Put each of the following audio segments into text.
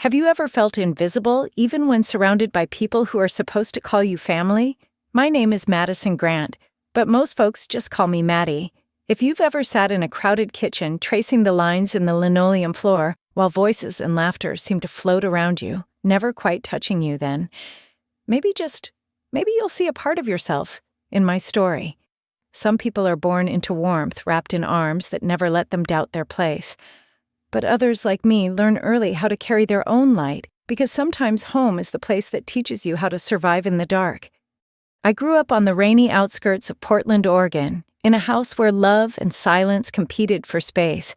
Have you ever felt invisible even when surrounded by people who are supposed to call you family? My name is Madison Grant, but most folks just call me Maddie. If you've ever sat in a crowded kitchen tracing the lines in the linoleum floor while voices and laughter seem to float around you, never quite touching you then, maybe you'll see a part of yourself in my story. Some people are born into warmth wrapped in arms that never let them doubt their place. But others like me learn early how to carry their own light because sometimes home is the place that teaches you how to survive in the dark. I grew up on the rainy outskirts of Portland, Oregon, in a house where love and silence competed for space.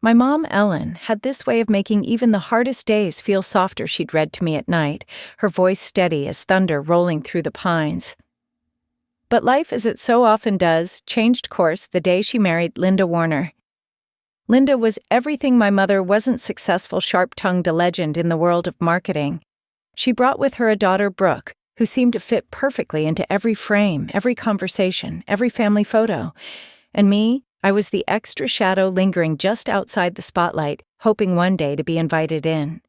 My mom, Ellen, had this way of making even the hardest days feel softer. She'd read to me at night, her voice steady as thunder rolling through the pines. But life, as it so often does, changed course the day she married Linda Warner. Linda was everything my mother wasn't: successful, sharp-tongued, a legend in the world of marketing. She brought with her a daughter, Brooke, who seemed to fit perfectly into every frame, every conversation, every family photo. And me, I was the extra shadow lingering just outside the spotlight, hoping one day to be invited in.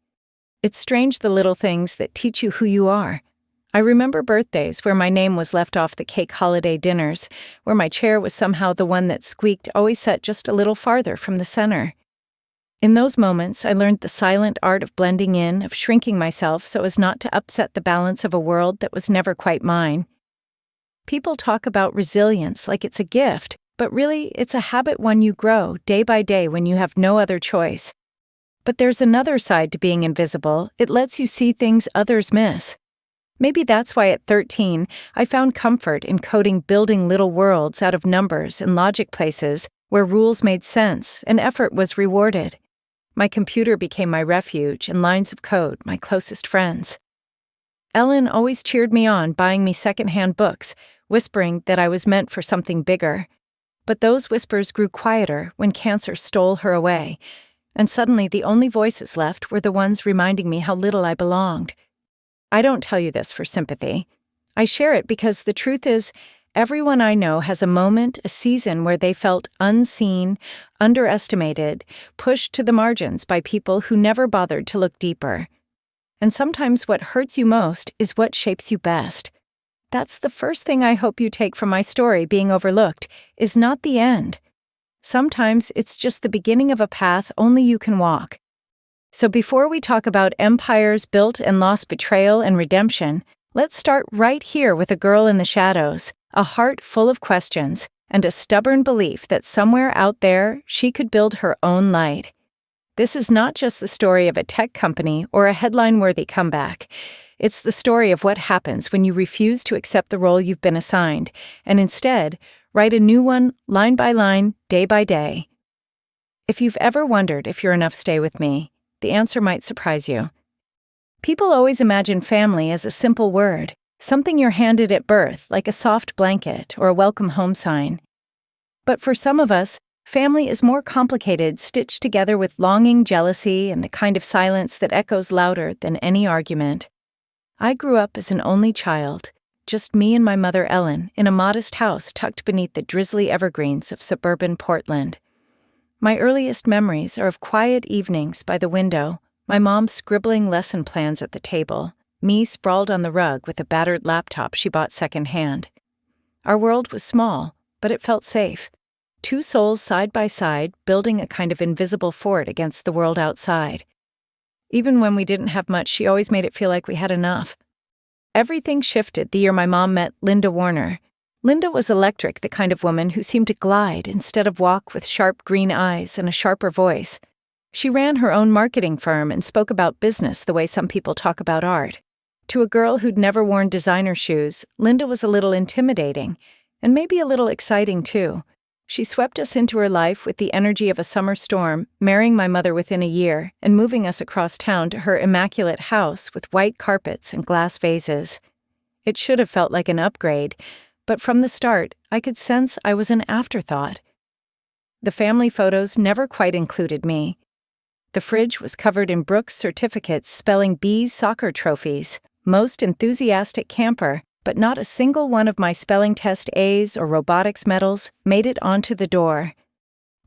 It's strange, the little things that teach you who you are. I remember birthdays where my name was left off the cake, holiday dinners, where my chair was somehow the one that squeaked, always set just a little farther from the center. In those moments, I learned the silent art of blending in, of shrinking myself so as not to upset the balance of a world that was never quite mine. People talk about resilience like it's a gift, but really it's a habit, one you grow day by day when you have no other choice. But there's another side to being invisible. It lets you see things others miss. Maybe that's why at 13, I found comfort in coding, building little worlds out of numbers and logic, places where rules made sense and effort was rewarded. My computer became my refuge and lines of code my closest friends. Ellen always cheered me on, buying me secondhand books, whispering that I was meant for something bigger. But those whispers grew quieter when cancer stole her away, and suddenly the only voices left were the ones reminding me how little I belonged. I don't tell you this for sympathy. I share it because the truth is, everyone I know has a moment, a season where they felt unseen, underestimated, pushed to the margins by people who never bothered to look deeper. And sometimes what hurts you most is what shapes you best. That's the first thing I hope you take from my story. Being overlooked is not the end. Sometimes it's just the beginning of a path only you can walk. So before we talk about empires built and lost, betrayal and redemption, let's start right here with a girl in the shadows, a heart full of questions, and a stubborn belief that somewhere out there she could build her own light. This is not just the story of a tech company or a headline-worthy comeback. It's the story of what happens when you refuse to accept the role you've been assigned, and instead write a new one, line by line, day by day. If you've ever wondered if you're enough, stay with me. The answer might surprise you. People always imagine family as a simple word, something you're handed at birth, like a soft blanket or a welcome home sign. But for some of us, family is more complicated, stitched together with longing, jealousy, and the kind of silence that echoes louder than any argument. I grew up as an only child, just me and my mother Ellen, in a modest house tucked beneath the drizzly evergreens of suburban Portland. My earliest memories are of quiet evenings by the window, my mom scribbling lesson plans at the table, me sprawled on the rug with a battered laptop she bought secondhand. Our world was small, but it felt safe. Two souls side by side, building a kind of invisible fort against the world outside. Even when we didn't have much, she always made it feel like we had enough. Everything shifted the year my mom met Linda Warner. Linda was electric, the kind of woman who seemed to glide instead of walk, with sharp green eyes and a sharper voice. She ran her own marketing firm and spoke about business the way some people talk about art. To a girl who'd never worn designer shoes, Linda was a little intimidating, and maybe a little exciting too. She swept us into her life with the energy of a summer storm, marrying my mother within a year and moving us across town to her immaculate house with white carpets and glass vases. It should have felt like an upgrade, but from the start, I could sense I was an afterthought. The family photos never quite included me. The fridge was covered in Brooke's certificates spelling B's soccer trophies, most enthusiastic camper, but not a single one of my spelling test A's or robotics medals made it onto the door.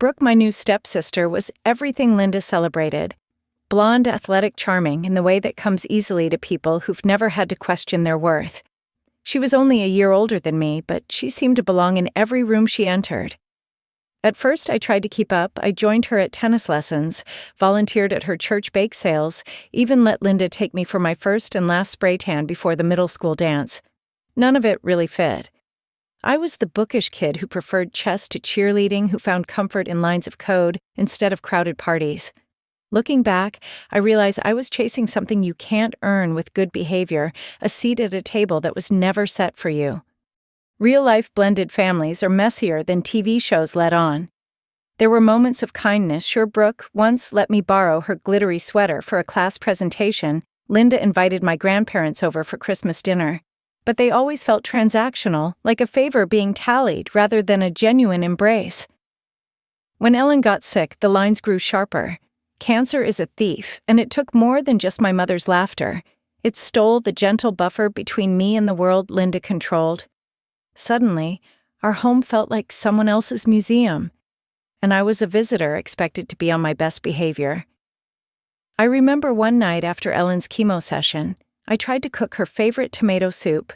Brooke, my new stepsister, was everything Linda celebrated. blonde, athletic, charming in the way that comes easily to people who've never had to question their worth. She was only a year older than me, but she seemed to belong in every room she entered. At first, I tried to keep up. I joined her at tennis lessons, volunteered at her church bake sales, even let Linda take me for my first and last spray tan before the middle school dance. None of it really fit. I was the bookish kid who preferred chess to cheerleading, who found comfort in lines of code instead of crowded parties. Looking back, I realize I was chasing something you can't earn with good behavior, a seat at a table that was never set for you. Real-life blended families are messier than TV shows let on. There were moments of kindness. Sure, Brooke once let me borrow her glittery sweater for a class presentation. Linda invited my grandparents over for Christmas dinner. But they always felt transactional, like a favor being tallied rather than a genuine embrace. When Ellen got sick, the lines grew sharper. Cancer is a thief, and it took more than just my mother's laughter. It stole the gentle buffer between me and the world Linda controlled. Suddenly, our home felt like someone else's museum, and I was a visitor expected to be on my best behavior. I remember one night after Ellen's chemo session, I tried to cook her favorite tomato soup.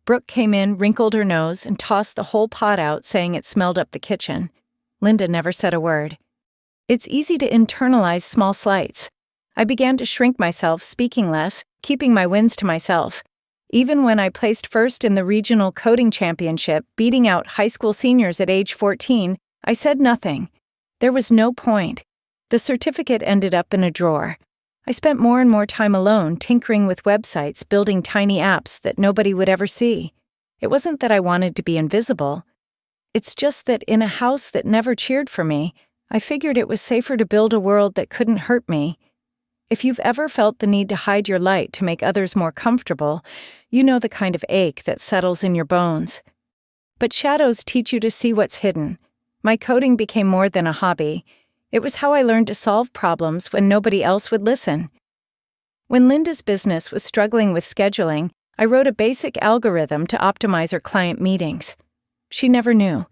Brooke came in, wrinkled her nose, and tossed the whole pot out, saying it smelled up the kitchen. Linda never said a word. It's easy to internalize small slights. I began to shrink myself, speaking less, keeping my wins to myself. Even when I placed first in the regional coding championship, beating out high school seniors at age 14, I said nothing. There was no point. The certificate ended up in a drawer. I spent more and more time alone, tinkering with websites, building tiny apps that nobody would ever see. It wasn't that I wanted to be invisible. It's just that in a house that never cheered for me, I figured it was safer to build a world that couldn't hurt me. If you've ever felt the need to hide your light to make others more comfortable, you know the kind of ache that settles in your bones. But shadows teach you to see what's hidden. My coding became more than a hobby. It was how I learned to solve problems when nobody else would listen. When Linda's business was struggling with scheduling, I wrote a basic algorithm to optimize her client meetings. She never knew.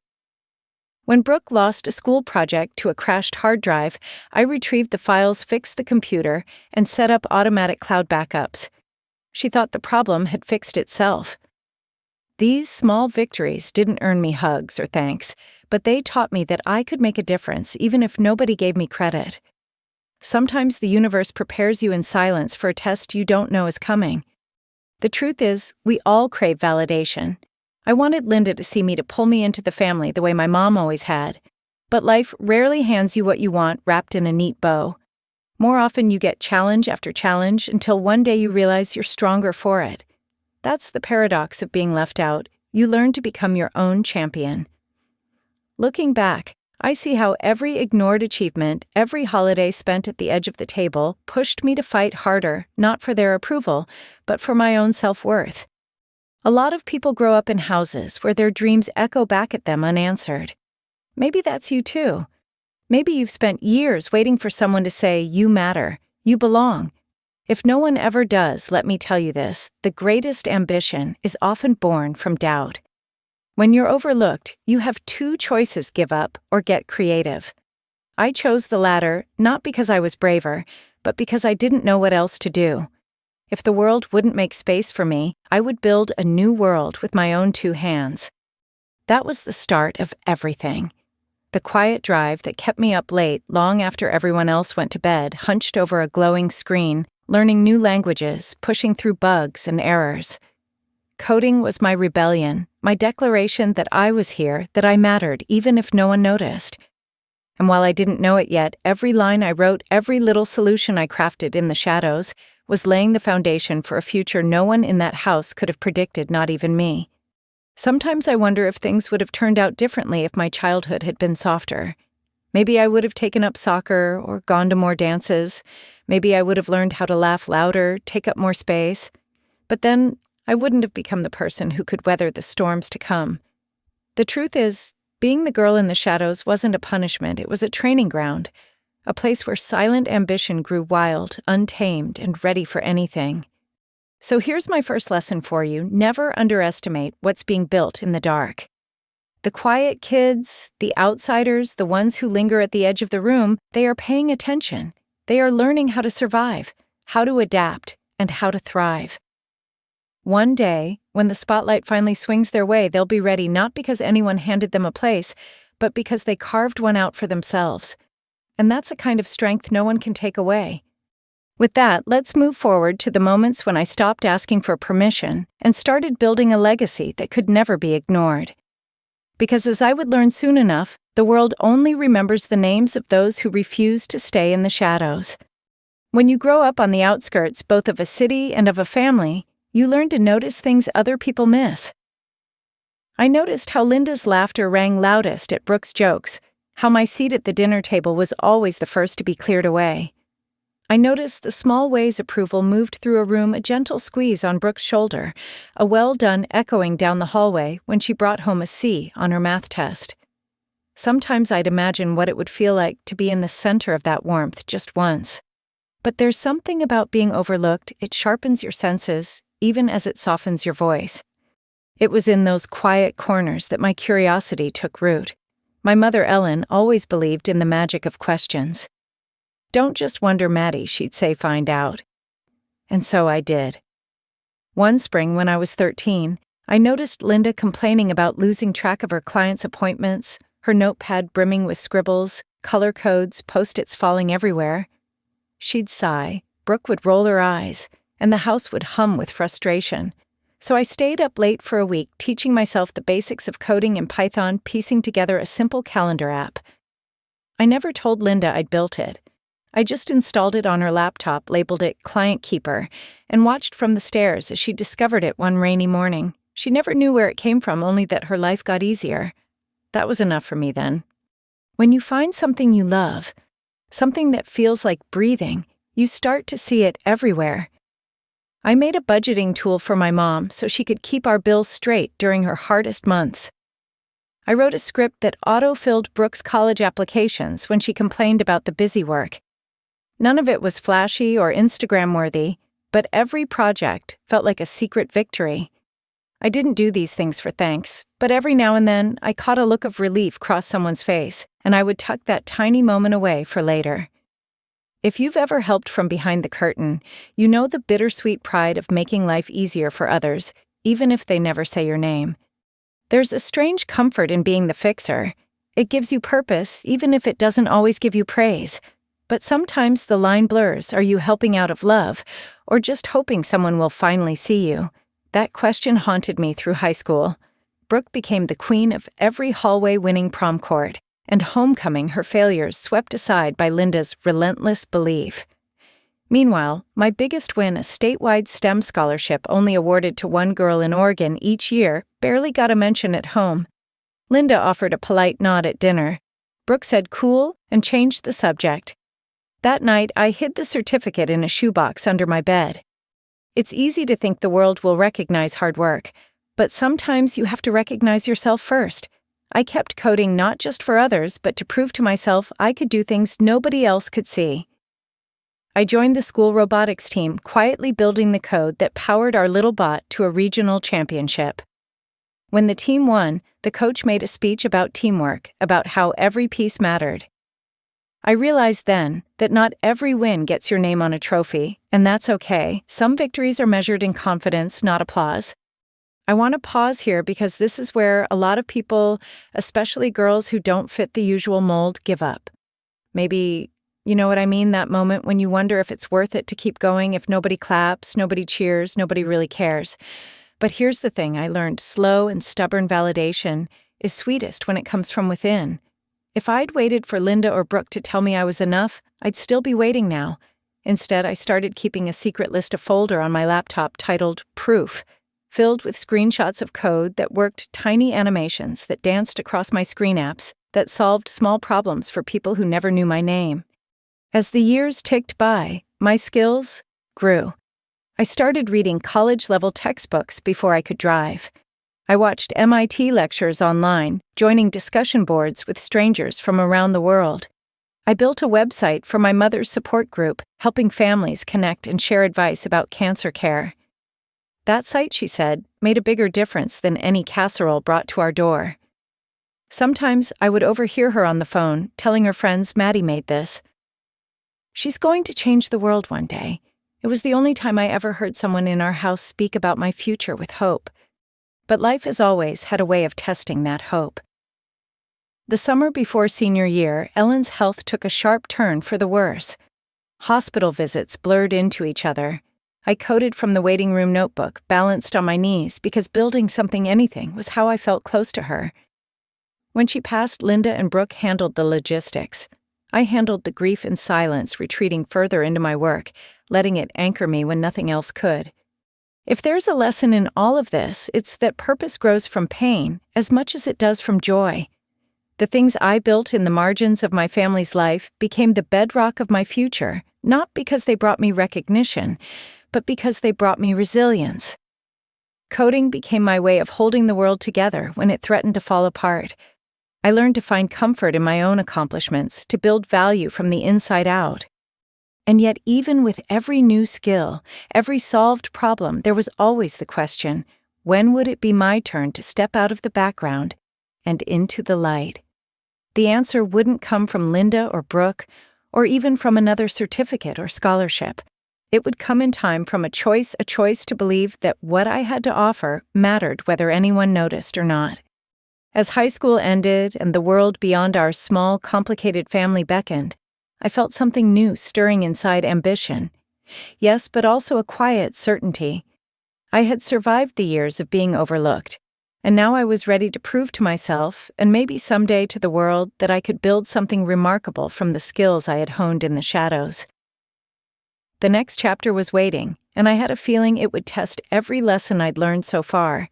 When Brooke lost a school project to a crashed hard drive, I retrieved the files, fixed the computer, and set up automatic cloud backups. She thought the problem had fixed itself. These small victories didn't earn me hugs or thanks, but they taught me that I could make a difference even if nobody gave me credit. Sometimes the universe prepares you in silence for a test you don't know is coming. The truth is, we all crave validation. I wanted Linda to see me, to pull me into the family the way my mom always had. But life rarely hands you what you want wrapped in a neat bow. More often you get challenge after challenge until one day you realize you're stronger for it. That's the paradox of being left out. You learn to become your own champion. Looking back, I see how every ignored achievement, every holiday spent at the edge of the table, pushed me to fight harder, not for their approval, but for my own self-worth. A lot of people grow up in houses where their dreams echo back at them unanswered. Maybe that's you too. Maybe you've spent years waiting for someone to say, "You matter, you belong." If no one ever does, let me tell you this: the greatest ambition is often born from doubt. When you're overlooked, you have two choices: give up or get creative. I chose the latter, not because I was braver, but because I didn't know what else to do. If the world wouldn't make space for me, I would build a new world with my own two hands. That was the start of everything. The quiet drive that kept me up late, long after everyone else went to bed, hunched over a glowing screen, learning new languages, pushing through bugs and errors. Coding was my rebellion, my declaration that I was here, that I mattered, even if no one noticed. And while I didn't know it yet, every line I wrote, every little solution I crafted in the shadows, was laying the foundation for a future no one in that house could have predicted, not even me. Sometimes I wonder if things would have turned out differently if my childhood had been softer. Maybe I would have taken up soccer or gone to more dances. Maybe I would have learned how to laugh louder, take up more space. But then I wouldn't have become the person who could weather the storms to come. The truth is, being the girl in the shadows wasn't a punishment, it was a training ground. A place where silent ambition grew wild, untamed, and ready for anything. So here's my first lesson for you: never underestimate what's being built in the dark. The quiet kids, the outsiders, the ones who linger at the edge of the room, they are paying attention. They are learning how to survive, how to adapt, and how to thrive. One day, when the spotlight finally swings their way, they'll be ready not because anyone handed them a place, but because they carved one out for themselves. And that's a kind of strength no one can take away. With that, let's move forward to the moments when I stopped asking for permission and started building a legacy that could never be ignored. Because as I would learn soon enough, the world only remembers the names of those who refuse to stay in the shadows. When you grow up on the outskirts both of a city and of a family, you learn to notice things other people miss. I noticed how Linda's laughter rang loudest at Brooke's jokes, how my seat at the dinner table was always the first to be cleared away. I noticed the small ways approval moved through a room, a gentle squeeze on Brooke's shoulder, a well done echoing down the hallway when she brought home a C on her math test. Sometimes I'd imagine what it would feel like to be in the center of that warmth just once. But there's something about being overlooked, it sharpens your senses, even as it softens your voice. It was in those quiet corners that my curiosity took root. My mother Ellen always believed in the magic of questions. "Don't just wonder, Maddie," she'd say, "find out." And so I did. One spring when I was 13, I noticed Linda complaining about losing track of her clients' appointments, her notepad brimming with scribbles, color codes, post-its falling everywhere. She'd sigh, Brooke would roll her eyes, and the house would hum with frustration. So I stayed up late for a week teaching myself the basics of coding in Python, piecing together a simple calendar app. I never told Linda I'd built it. I just installed it on her laptop, labeled it Client Keeper, and watched from the stairs as she discovered it one rainy morning. She never knew where it came from, only that her life got easier. That was enough for me then. When you find something you love, something that feels like breathing, you start to see it everywhere. I made a budgeting tool for my mom so she could keep our bills straight during her hardest months. I wrote a script that auto-filled Brooke's college applications when she complained about the busy work. None of it was flashy or Instagram-worthy, but every project felt like a secret victory. I didn't do these things for thanks, but every now and then I caught a look of relief cross someone's face, and I would tuck that tiny moment away for later. If you've ever helped from behind the curtain, you know the bittersweet pride of making life easier for others, even if they never say your name. There's a strange comfort in being the fixer. It gives you purpose, even if it doesn't always give you praise. But sometimes the line blurs. Are you helping out of love, or just hoping someone will finally see you? That question haunted me through high school. Brooke became the queen of every hallway-winning prom court, and homecoming her failures swept aside by Linda's relentless belief. Meanwhile, my biggest win, a statewide STEM scholarship only awarded to one girl in Oregon each year, barely got a mention at home. Linda offered a polite nod at dinner. Brooke said cool and changed the subject. That night, I hid the certificate in a shoebox under my bed. It's easy to think the world will recognize hard work, but sometimes you have to recognize yourself first. I kept coding not just for others, but to prove to myself I could do things nobody else could see. I joined the school robotics team, quietly building the code that powered our little bot to a regional championship. When the team won, the coach made a speech about teamwork, about how every piece mattered. I realized then that not every win gets your name on a trophy, and that's okay. Some victories are measured in confidence, not applause. I want to pause here because this is where a lot of people, especially girls who don't fit the usual mold, give up. Maybe, you know what I mean, that moment when you wonder if it's worth it to keep going if nobody claps, nobody cheers, nobody really cares. But here's the thing I learned, slow and stubborn validation is sweetest when it comes from within. If I'd waited for Linda or Brooke to tell me I was enough, I'd still be waiting now. Instead, I started keeping a secret list of folder on my laptop titled Proof, filled with screenshots of code that worked, tiny animations that danced across my screen apps, that solved small problems for people who never knew my name. As the years ticked by, my skills grew. I started reading college-level textbooks before I could drive. I watched MIT lectures online, joining discussion boards with strangers from around the world. I built a website for my mother's support group, helping families connect and share advice about cancer care. That site, she said, made a bigger difference than any casserole brought to our door. Sometimes I would overhear her on the phone, telling her friends Maddie made this. She's going to change the world one day. It was the only time I ever heard someone in our house speak about my future with hope. But life, as always, had a way of testing that hope. The summer before senior year, Ellen's health took a sharp turn for the worse. Hospital visits blurred into each other. I coded from the waiting room notebook, balanced on my knees, because building something anything was how I felt close to her. When she passed, Linda and Brooke handled the logistics. I handled the grief in silence, retreating further into my work, letting it anchor me when nothing else could. If there's a lesson in all of this, it's that purpose grows from pain as much as it does from joy. The things I built in the margins of my family's life became the bedrock of my future, not because they brought me recognition, but because they brought me resilience. Coding became my way of holding the world together when it threatened to fall apart. I learned to find comfort in my own accomplishments, to build value from the inside out. And yet, even with every new skill, every solved problem, there was always the question, when would it be my turn to step out of the background and into the light? The answer wouldn't come from Linda or Brooke, or even from another certificate or scholarship. It would come in time from a choice to believe that what I had to offer mattered whether anyone noticed or not. As high school ended and the world beyond our small, complicated family beckoned, I felt something new stirring inside ambition. Yes, but also a quiet certainty. I had survived the years of being overlooked, and now I was ready to prove to myself, and maybe someday to the world, that I could build something remarkable from the skills I had honed in the shadows. The next chapter was waiting, and I had a feeling it would test every lesson I'd learned so far.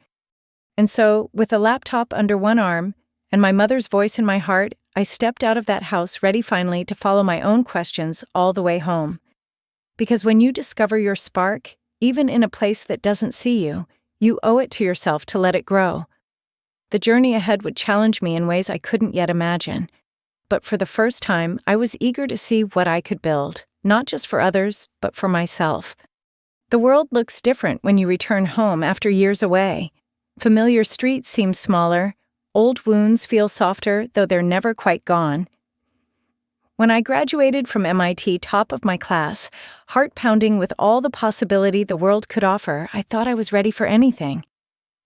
And so, with a laptop under one arm and my mother's voice in my heart, I stepped out of that house ready finally to follow my own questions all the way home. Because when you discover your spark, even in a place that doesn't see you, you owe it to yourself to let it grow. The journey ahead would challenge me in ways I couldn't yet imagine. But for the first time, I was eager to see what I could build, not just for others, but for myself. The world looks different when you return home after years away. Familiar streets seem smaller, old wounds feel softer, though they're never quite gone. When I graduated from MIT top of my class, heart pounding with all the possibility the world could offer, I thought I was ready for anything.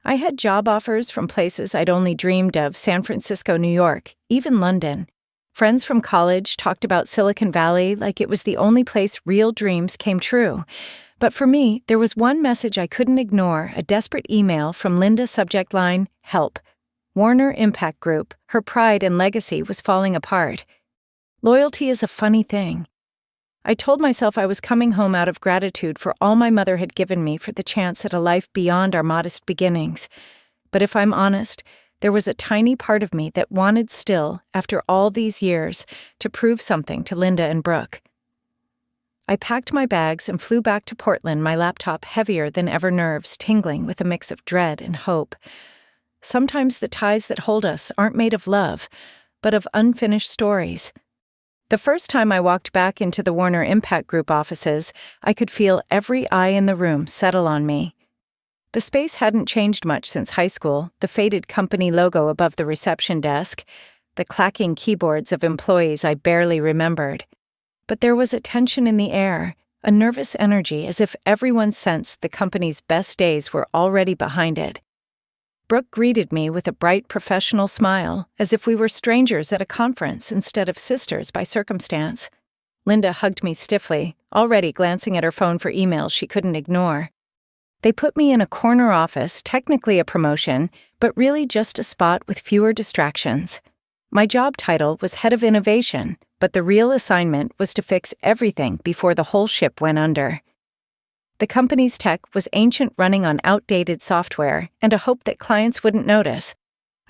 I had job offers from places I'd only dreamed of: San Francisco, New York, even London. Friends from college talked about Silicon Valley like it was the only place real dreams came true. But for me, there was one message I couldn't ignore: a desperate email from Linda, subject line, "Help. Warner Impact Group, her pride and legacy was falling apart." Loyalty is a funny thing. I told myself I was coming home out of gratitude for all my mother had given me for the chance at a life beyond our modest beginnings. But if I'm honest, there was a tiny part of me that wanted still, after all these years, to prove something to Linda and Brooke. I packed my bags and flew back to Portland, my laptop heavier than ever, nerves tingling with a mix of dread and hope. Sometimes the ties that hold us aren't made of love, but of unfinished stories. The first time I walked back into the Warner Impact Group offices, I could feel every eye in the room settle on me. The space hadn't changed much since high school: the faded company logo above the reception desk, the clacking keyboards of employees I barely remembered. But there was a tension in the air, a nervous energy, as if everyone sensed the company's best days were already behind it. Brooke greeted me with a bright professional smile, as if we were strangers at a conference instead of sisters by circumstance. Linda hugged me stiffly, already glancing at her phone for emails she couldn't ignore. They put me in a corner office, technically a promotion, but really just a spot with fewer distractions. My job title was Head of Innovation, but the real assignment was to fix everything before the whole ship went under. The company's tech was ancient, running on outdated software, and a hope that clients wouldn't notice.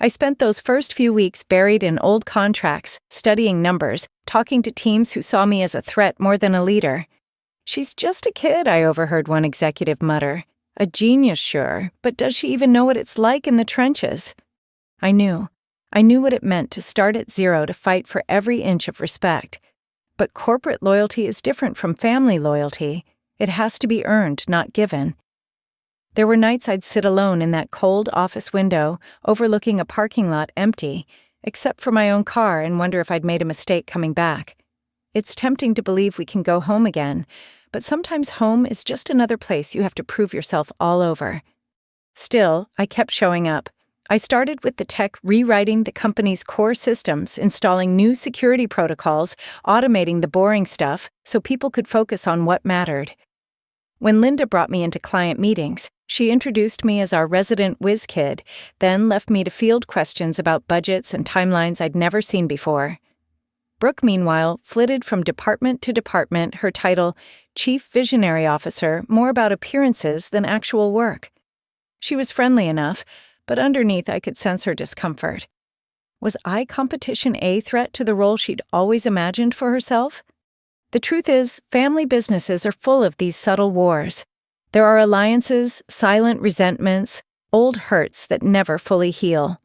I spent those first few weeks buried in old contracts, studying numbers, talking to teams who saw me as a threat more than a leader. "She's just a kid," I overheard one executive mutter. "A genius, sure, but does she even know what it's like in the trenches?" I knew what it meant to start at zero, to fight for every inch of respect. But corporate loyalty is different from family loyalty. It has to be earned, not given. There were nights I'd sit alone in that cold office window, overlooking a parking lot empty, except for my own car, and wonder if I'd made a mistake coming back. It's tempting to believe we can go home again, but sometimes home is just another place you have to prove yourself all over. Still, I kept showing up. I started with the tech rewriting the company's core systems, installing new security protocols, automating the boring stuff so people could focus on what mattered. When Linda brought me into client meetings, she introduced me as our resident whiz kid, then left me to field questions about budgets and timelines I'd never seen before. Brooke, meanwhile, flitted from department to department, her title Chief Visionary Officer, more about appearances than actual work. She was friendly enough, but underneath I could sense her discomfort. Was I competition A threat to the role she'd always imagined for herself? The truth is, family businesses are full of these subtle wars. There are alliances, silent resentments, old hurts that never fully heal.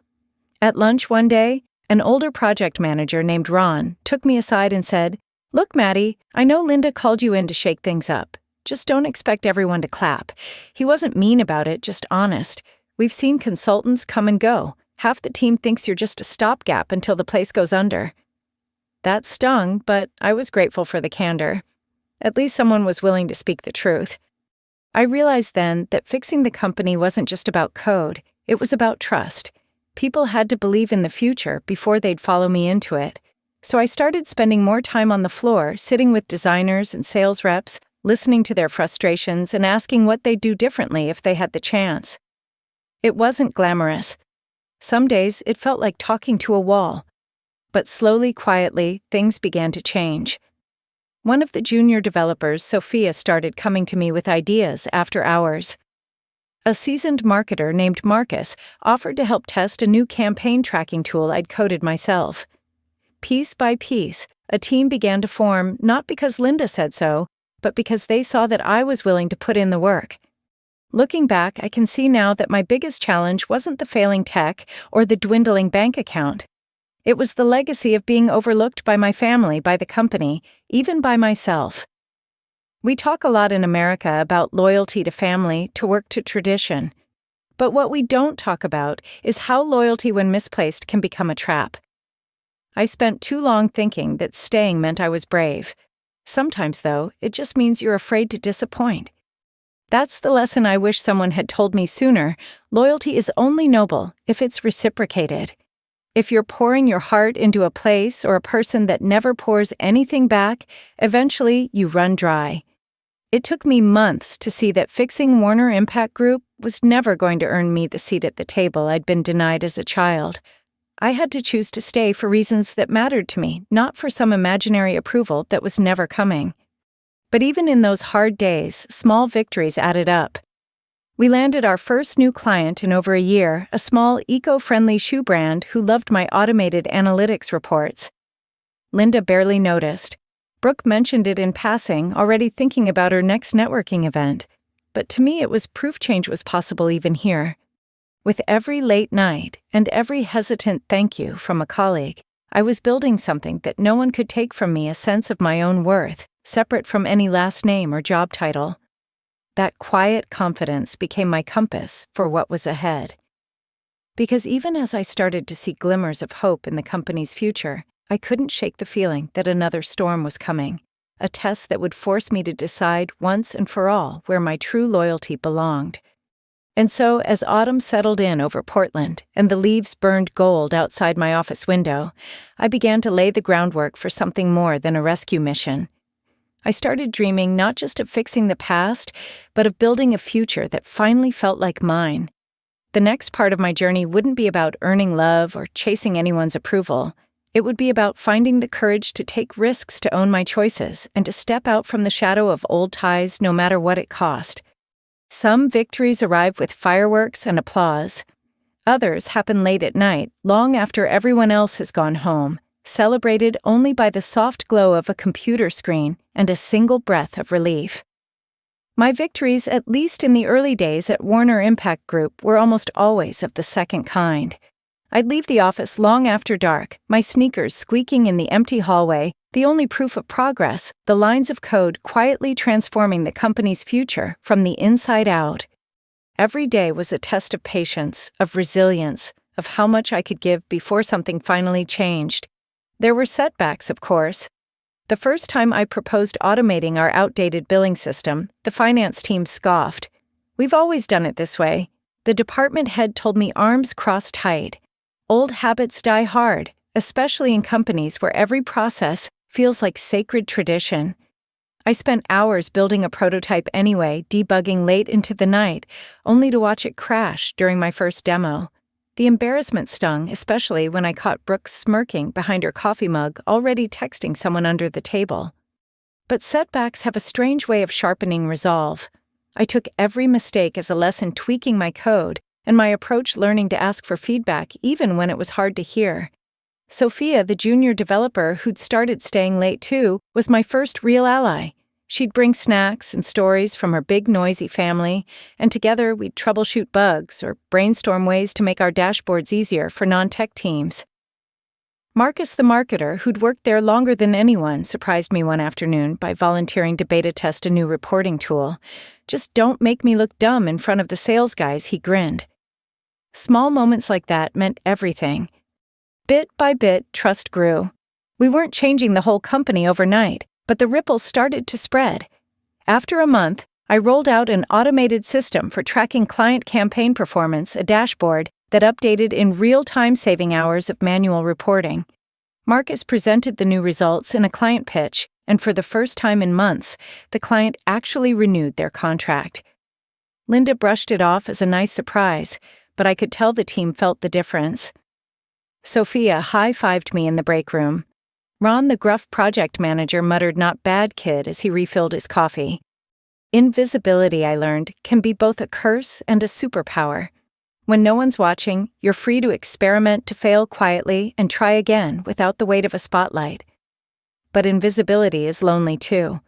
At lunch one day, an older project manager named Ron took me aside and said, "Look, Maddie, I know Linda called you in to shake things up. Just don't expect everyone to clap." He wasn't mean about it, just honest. "We've seen consultants come and go. Half the team thinks you're just a stopgap until the place goes under." That stung, but I was grateful for the candor. At least someone was willing to speak the truth. I realized then that fixing the company wasn't just about code, it was about trust. People had to believe in the future before they'd follow me into it. So I started spending more time on the floor, sitting with designers and sales reps, listening to their frustrations and asking what they'd do differently if they had the chance. It wasn't glamorous. Some days it felt like talking to a wall. But slowly, quietly, things began to change. One of the junior developers, Sophia, started coming to me with ideas after hours. A seasoned marketer named Marcus offered to help test a new campaign tracking tool I'd coded myself. Piece by piece, a team began to form, not because Linda said so, but because they saw that I was willing to put in the work. Looking back, I can see now that my biggest challenge wasn't the failing tech or the dwindling bank account. It was the legacy of being overlooked by my family, by the company, even by myself. We talk a lot in America about loyalty to family, to work to tradition. But what we don't talk about is how loyalty when misplaced can become a trap. I spent too long thinking that staying meant I was brave. Sometimes, though, it just means you're afraid to disappoint. That's the lesson I wish someone had told me sooner. Loyalty is only noble if it's reciprocated. If you're pouring your heart into a place or a person that never pours anything back, eventually you run dry. It took me months to see that fixing Warner Impact Group was never going to earn me the seat at the table I'd been denied as a child. I had to choose to stay for reasons that mattered to me, not for some imaginary approval that was never coming. But even in those hard days, small victories added up. We landed our first new client in over a year, a small eco-friendly shoe brand who loved my automated analytics reports. Linda barely noticed. Brooke mentioned it in passing, already thinking about her next networking event. But to me, it was proof change was possible even here. With every late night and every hesitant thank you from a colleague, I was building something that no one could take from me, a sense of my own worth, separate from any last name or job title. That quiet confidence became my compass for what was ahead. Because even as I started to see glimmers of hope in the company's future, I couldn't shake the feeling that another storm was coming, a test that would force me to decide once and for all where my true loyalty belonged. And so, as autumn settled in over Portland and the leaves burned gold outside my office window, I began to lay the groundwork for something more than a rescue mission. I started dreaming not just of fixing the past, but of building a future that finally felt like mine. The next part of my journey wouldn't be about earning love or chasing anyone's approval. It would be about finding the courage to take risks, to own my choices, and to step out from the shadow of old ties no matter what it cost. Some victories arrive with fireworks and applause. Others happen late at night, long after everyone else has gone home, celebrated only by the soft glow of a computer screen and a single breath of relief. My victories, at least in the early days at Warner Impact Group, were almost always of the second kind. I'd leave the office long after dark, my sneakers squeaking in the empty hallway, the only proof of progress, the lines of code quietly transforming the company's future from the inside out. Every day was a test of patience, of resilience, of how much I could give before something finally changed. There were setbacks, of course. The first time I proposed automating our outdated billing system, the finance team scoffed. "We've always done it this way." The department head told me, arms crossed tight. Old habits die hard, especially in companies where every process feels like sacred tradition. I spent hours building a prototype anyway, debugging late into the night, only to watch it crash during my first demo. The embarrassment stung, especially when I caught Brooke smirking behind her coffee mug, already texting someone under the table. But setbacks have a strange way of sharpening resolve. I took every mistake as a lesson, tweaking my code and my approach, learning to ask for feedback even when it was hard to hear. Sophia, the junior developer who'd started staying late too, was my first real ally. She'd bring snacks and stories from her big noisy family, and together we'd troubleshoot bugs or brainstorm ways to make our dashboards easier for non-tech teams. Marcus, the marketer, who'd worked there longer than anyone, surprised me one afternoon by volunteering to beta test a new reporting tool. "Just don't make me look dumb in front of the sales guys," he grinned. Small moments like that meant everything. Bit by bit, trust grew. We weren't changing the whole company overnight, but the ripples started to spread. After a month, I rolled out an automated system for tracking client campaign performance, a dashboard that updated in real time, saving hours of manual reporting. Marcus presented the new results in a client pitch, and for the first time in months, the client actually renewed their contract. Linda brushed it off as a nice surprise, but I could tell the team felt the difference. Sophia high-fived me in the break room. Ron, the gruff project manager, muttered, "Not bad, kid," as he refilled his coffee. Invisibility, I learned, can be both a curse and a superpower. When no one's watching, you're free to experiment, to fail quietly, and try again without the weight of a spotlight. But invisibility is lonely too.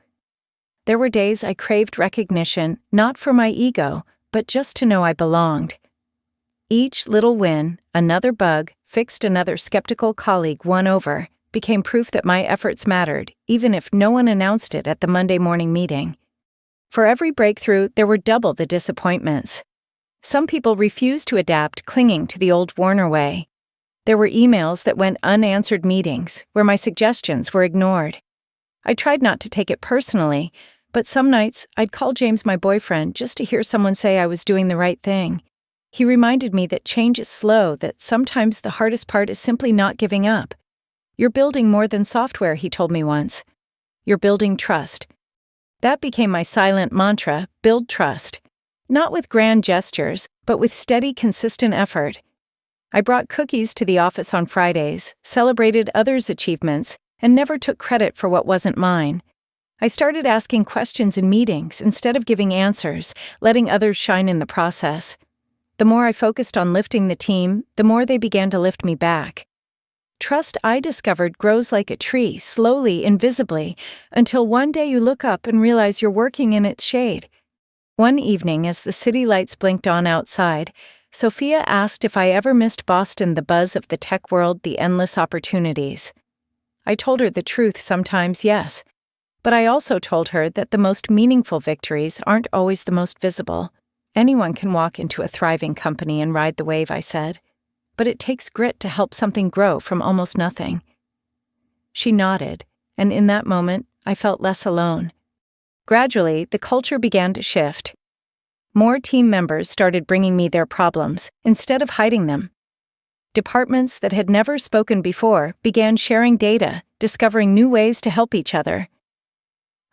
There were days I craved recognition, not for my ego, but just to know I belonged. Each little win, another bug, fixed another skeptical colleague won over, became proof that my efforts mattered, even if no one announced it at the Monday morning meeting. For every breakthrough, there were double the disappointments. Some people refused to adapt, clinging to the old Warner way. There were emails that went unanswered, meetings where my suggestions were ignored. I tried not to take it personally, but some nights I'd call James, my boyfriend, just to hear someone say I was doing the right thing. He reminded me that change is slow, that sometimes the hardest part is simply not giving up. "You're building more than software," he told me once. "You're building trust." That became my silent mantra: build trust. Not with grand gestures, but with steady, consistent effort. I brought cookies to the office on Fridays, celebrated others' achievements, and never took credit for what wasn't mine. I started asking questions in meetings instead of giving answers, letting others shine in the process. The more I focused on lifting the team, the more they began to lift me back. Trust, I discovered, grows like a tree, slowly, invisibly, until one day you look up and realize you're working in its shade. One evening, as the city lights blinked on outside, Sophia asked if I ever missed Boston, the buzz of the tech world, the endless opportunities. I told her the truth, sometimes, yes. But I also told her that the most meaningful victories aren't always the most visible. Anyone can walk into a thriving company and ride the wave, I said. But it takes grit to help something grow from almost nothing. She nodded, and in that moment, I felt less alone. Gradually, the culture began to shift. More team members started bringing me their problems, instead of hiding them. Departments that had never spoken before began sharing data, discovering new ways to help each other.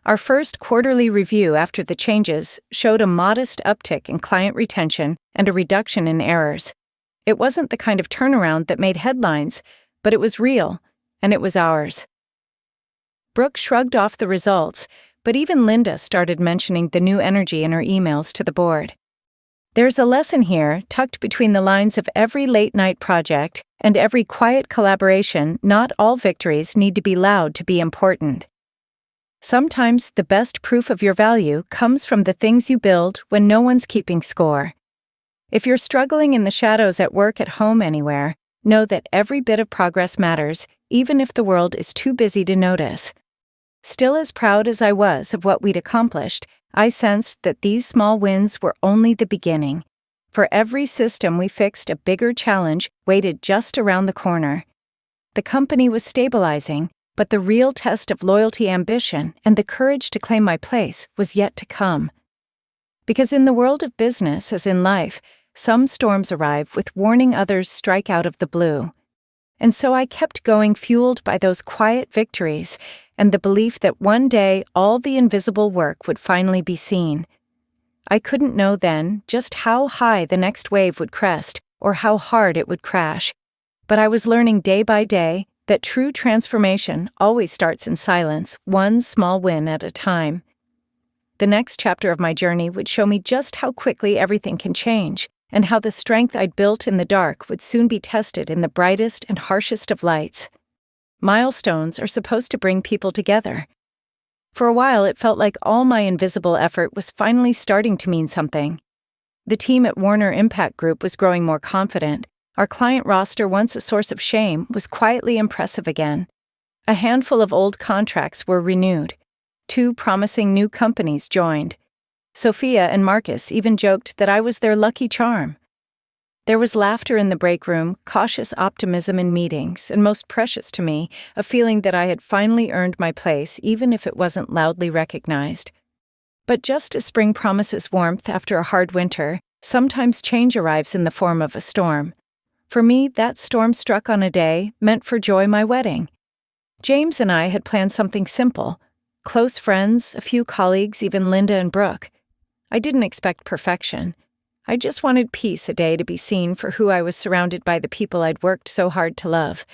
Our first quarterly review after the changes showed a modest uptick in client retention and a reduction in errors. It wasn't the kind of turnaround that made headlines, but it was real, and it was ours. Brooke shrugged off the results, but even Linda started mentioning the new energy in her emails to the board. There's a lesson here, tucked between the lines of every late-night project and every quiet collaboration. Not all victories need to be loud to be important. Sometimes the best proof of your value comes from the things you build when no one's keeping score. If you're struggling in the shadows at work, at home, anywhere, know that every bit of progress matters, even if the world is too busy to notice. Still, as proud as I was of what we'd accomplished, I sensed that these small wins were only the beginning. For every system we fixed, a bigger challenge waited just around the corner. The company was stabilizing, But the real test of loyalty, ambition, and the courage to claim my place was yet to come. Because in the world of business, as in life, some storms arrive with warning, others strike out of the blue. And so I kept going, fueled by those quiet victories and the belief that one day all the invisible work would finally be seen. I couldn't know then just how high the next wave would crest or how hard it would crash, but I was learning day by day that true transformation always starts in silence, one small win at a time. The next chapter of my journey would show me just how quickly everything can change, and how the strength I'd built in the dark would soon be tested in the brightest and harshest of lights. Milestones are supposed to bring people together. For a while, it felt like all my invisible effort was finally starting to mean something. The team at Warner Impact Group was growing more confident. Our client roster, once a source of shame, was quietly impressive again. A handful of old contracts were renewed. 2 promising new companies joined. Sophia and Marcus even joked that I was their lucky charm. There was laughter in the break room, cautious optimism in meetings, and most precious to me, a feeling that I had finally earned my place even if it wasn't loudly recognized. But just as spring promises warmth after a hard winter, sometimes change arrives in the form of a storm. For me, that storm struck on a day meant for Joy, my wedding. James and I had planned something simple. Close friends, a few colleagues, even Linda and Brooke. I didn't expect perfection. I just wanted peace, a day to be seen for who I was, surrounded by the people I'd worked so hard to love.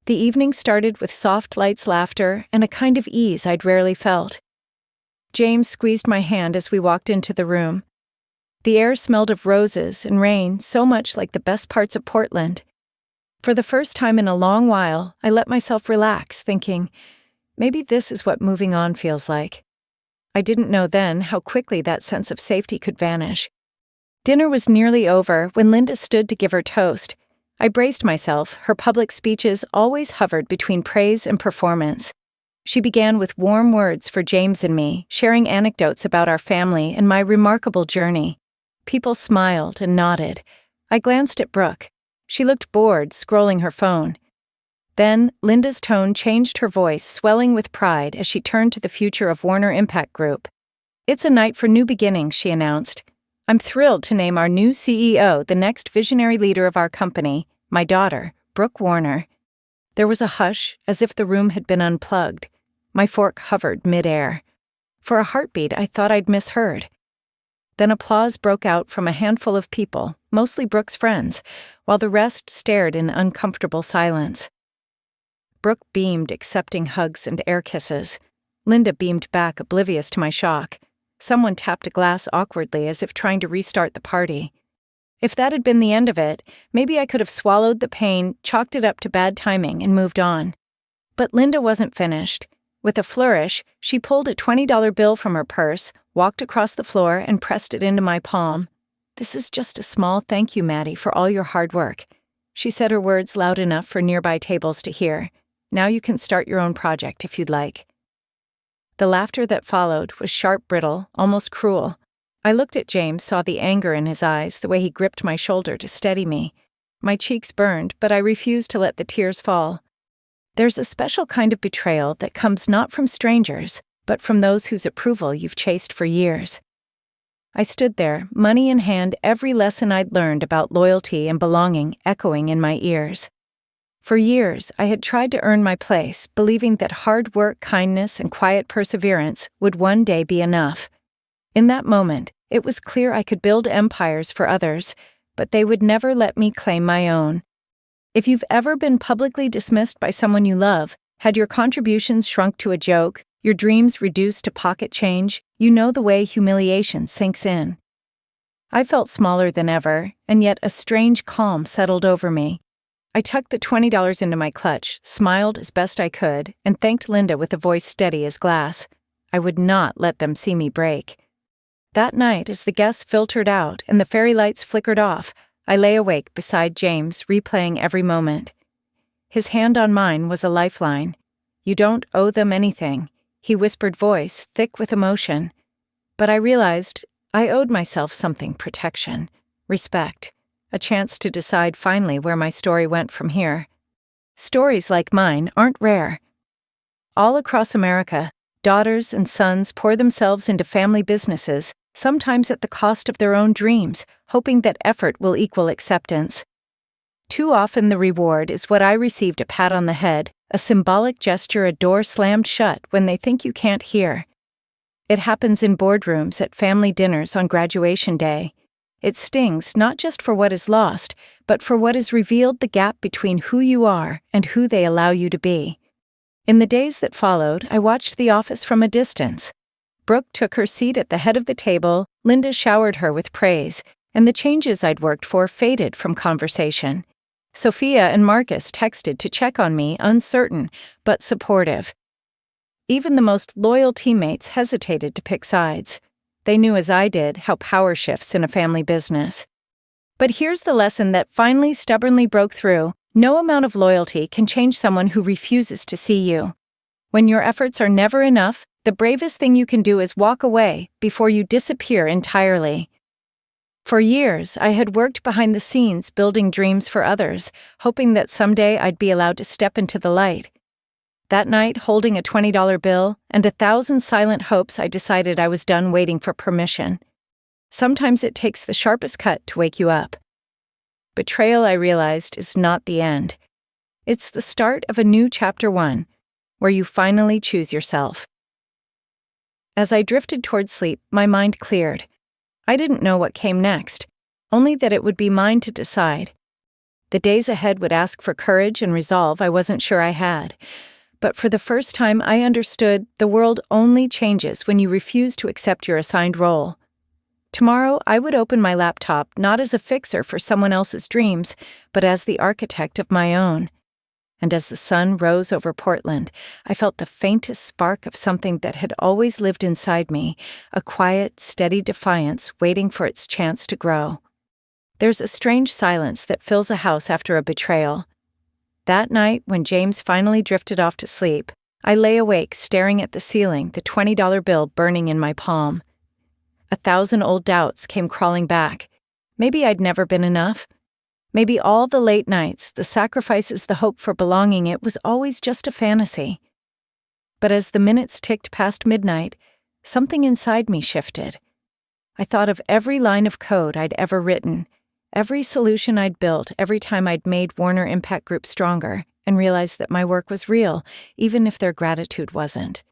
The evening started with soft lights, laughter, and a kind of ease I'd rarely felt. James squeezed my hand as we walked into the room. The air smelled of roses and rain, so much like the best parts of Portland. For the first time in a long while, I let myself relax, thinking, maybe this is what moving on feels like. I didn't know then how quickly that sense of safety could vanish. Dinner was nearly over when Linda stood to give her toast. I braced myself. Her public speeches always hovered between praise and performance. She began with warm words for James and me, sharing anecdotes about our family and my remarkable journey. People smiled and nodded. I glanced at Brooke. She looked bored, scrolling her phone. Then, Linda's tone changed, her voice swelling with pride as she turned to the future of Warner Impact Group. "It's a night for new beginnings," she announced. "I'm thrilled to name our new CEO, the next visionary leader of our company, my daughter, Brooke Warner." There was a hush, as if the room had been unplugged. My fork hovered midair. For a heartbeat, I thought I'd misheard. Then applause broke out from a handful of people, mostly Brooke's friends, while the rest stared in uncomfortable silence. Brooke beamed, accepting hugs and air kisses. Linda beamed back, oblivious to my shock. Someone tapped a glass awkwardly, as if trying to restart the party. If that had been the end of it, maybe I could have swallowed the pain, chalked it up to bad timing, and moved on. But Linda wasn't finished. With a flourish, she pulled a $20 bill from her purse, walked across the floor, and pressed it into my palm. "This is just a small thank you, Maddie, for all your hard work." She said her words loud enough for nearby tables to hear. "Now you can start your own project if you'd like." The laughter that followed was sharp, brittle, almost cruel. I looked at James, saw the anger in his eyes, the way he gripped my shoulder to steady me. My cheeks burned, but I refused to let the tears fall. There's a special kind of betrayal that comes not from strangers, but from those whose approval you've chased for years. I stood there, money in hand, every lesson I'd learned about loyalty and belonging echoing in my ears. For years, I had tried to earn my place, believing that hard work, kindness, and quiet perseverance would one day be enough. In that moment, it was clear I could build empires for others, but they would never let me claim my own. If you've ever been publicly dismissed by someone you love, had your contributions shrunk to a joke, your dreams reduced to pocket change, you know the way humiliation sinks in. I felt smaller than ever, and yet a strange calm settled over me. I tucked the $20 into my clutch, smiled as best I could, and thanked Linda with a voice steady as glass. I would not let them see me break. That night, as the guests filtered out and the fairy lights flickered off, I lay awake beside James, replaying every moment. His hand on mine was a lifeline. "You don't owe them anything," he whispered, voice thick with emotion. But I realized I owed myself something: protection, respect, a chance to decide finally where my story went from here. Stories like mine aren't rare. All across America, daughters and sons pour themselves into family businesses, sometimes at the cost of their own dreams, hoping that effort will equal acceptance. Too often the reward is what I received: a pat on the head, a symbolic gesture, a door slammed shut when they think you can't hear. It happens in boardrooms, at family dinners, on graduation day. It stings not just for what is lost, but for what is revealed, the gap between who you are and who they allow you to be. In the days that followed, I watched The Office from a distance. Brooke took her seat at the head of the table, Linda showered her with praise, and the changes I'd worked for faded from conversation. Sophia and Marcus texted to check on me, uncertain, but supportive. Even the most loyal teammates hesitated to pick sides. They knew, as I did, how power shifts in a family business. But here's the lesson that finally stubbornly broke through: no amount of loyalty can change someone who refuses to see you. When your efforts are never enough, the bravest thing you can do is walk away before you disappear entirely. For years, I had worked behind the scenes building dreams for others, hoping that someday I'd be allowed to step into the light. That night, holding a $20 bill and 1,000 silent hopes, I decided I was done waiting for permission. Sometimes it takes the sharpest cut to wake you up. Betrayal, I realized, is not the end. It's the start of a new chapter 1, where you finally choose yourself. As I drifted toward sleep, my mind cleared. I didn't know what came next, only that it would be mine to decide. The days ahead would ask for courage and resolve I wasn't sure I had. But for the first time, I understood the world only changes when you refuse to accept your assigned role. Tomorrow, I would open my laptop not as a fixer for someone else's dreams, but as the architect of my own. And as the sun rose over Portland, I felt the faintest spark of something that had always lived inside me, a quiet, steady defiance waiting for its chance to grow. There's a strange silence that fills a house after a betrayal. That night, when James finally drifted off to sleep, I lay awake staring at the ceiling, the $20 bill burning in my palm. 1,000 old doubts came crawling back. Maybe I'd never been enough. Maybe all the late nights, the sacrifices, the hope for belonging, it was always just a fantasy. But as the minutes ticked past midnight, something inside me shifted. I thought of every line of code I'd ever written, every solution I'd built, every time I'd made Warner Impact Group stronger, and realized that my work was real, even if their gratitude wasn't.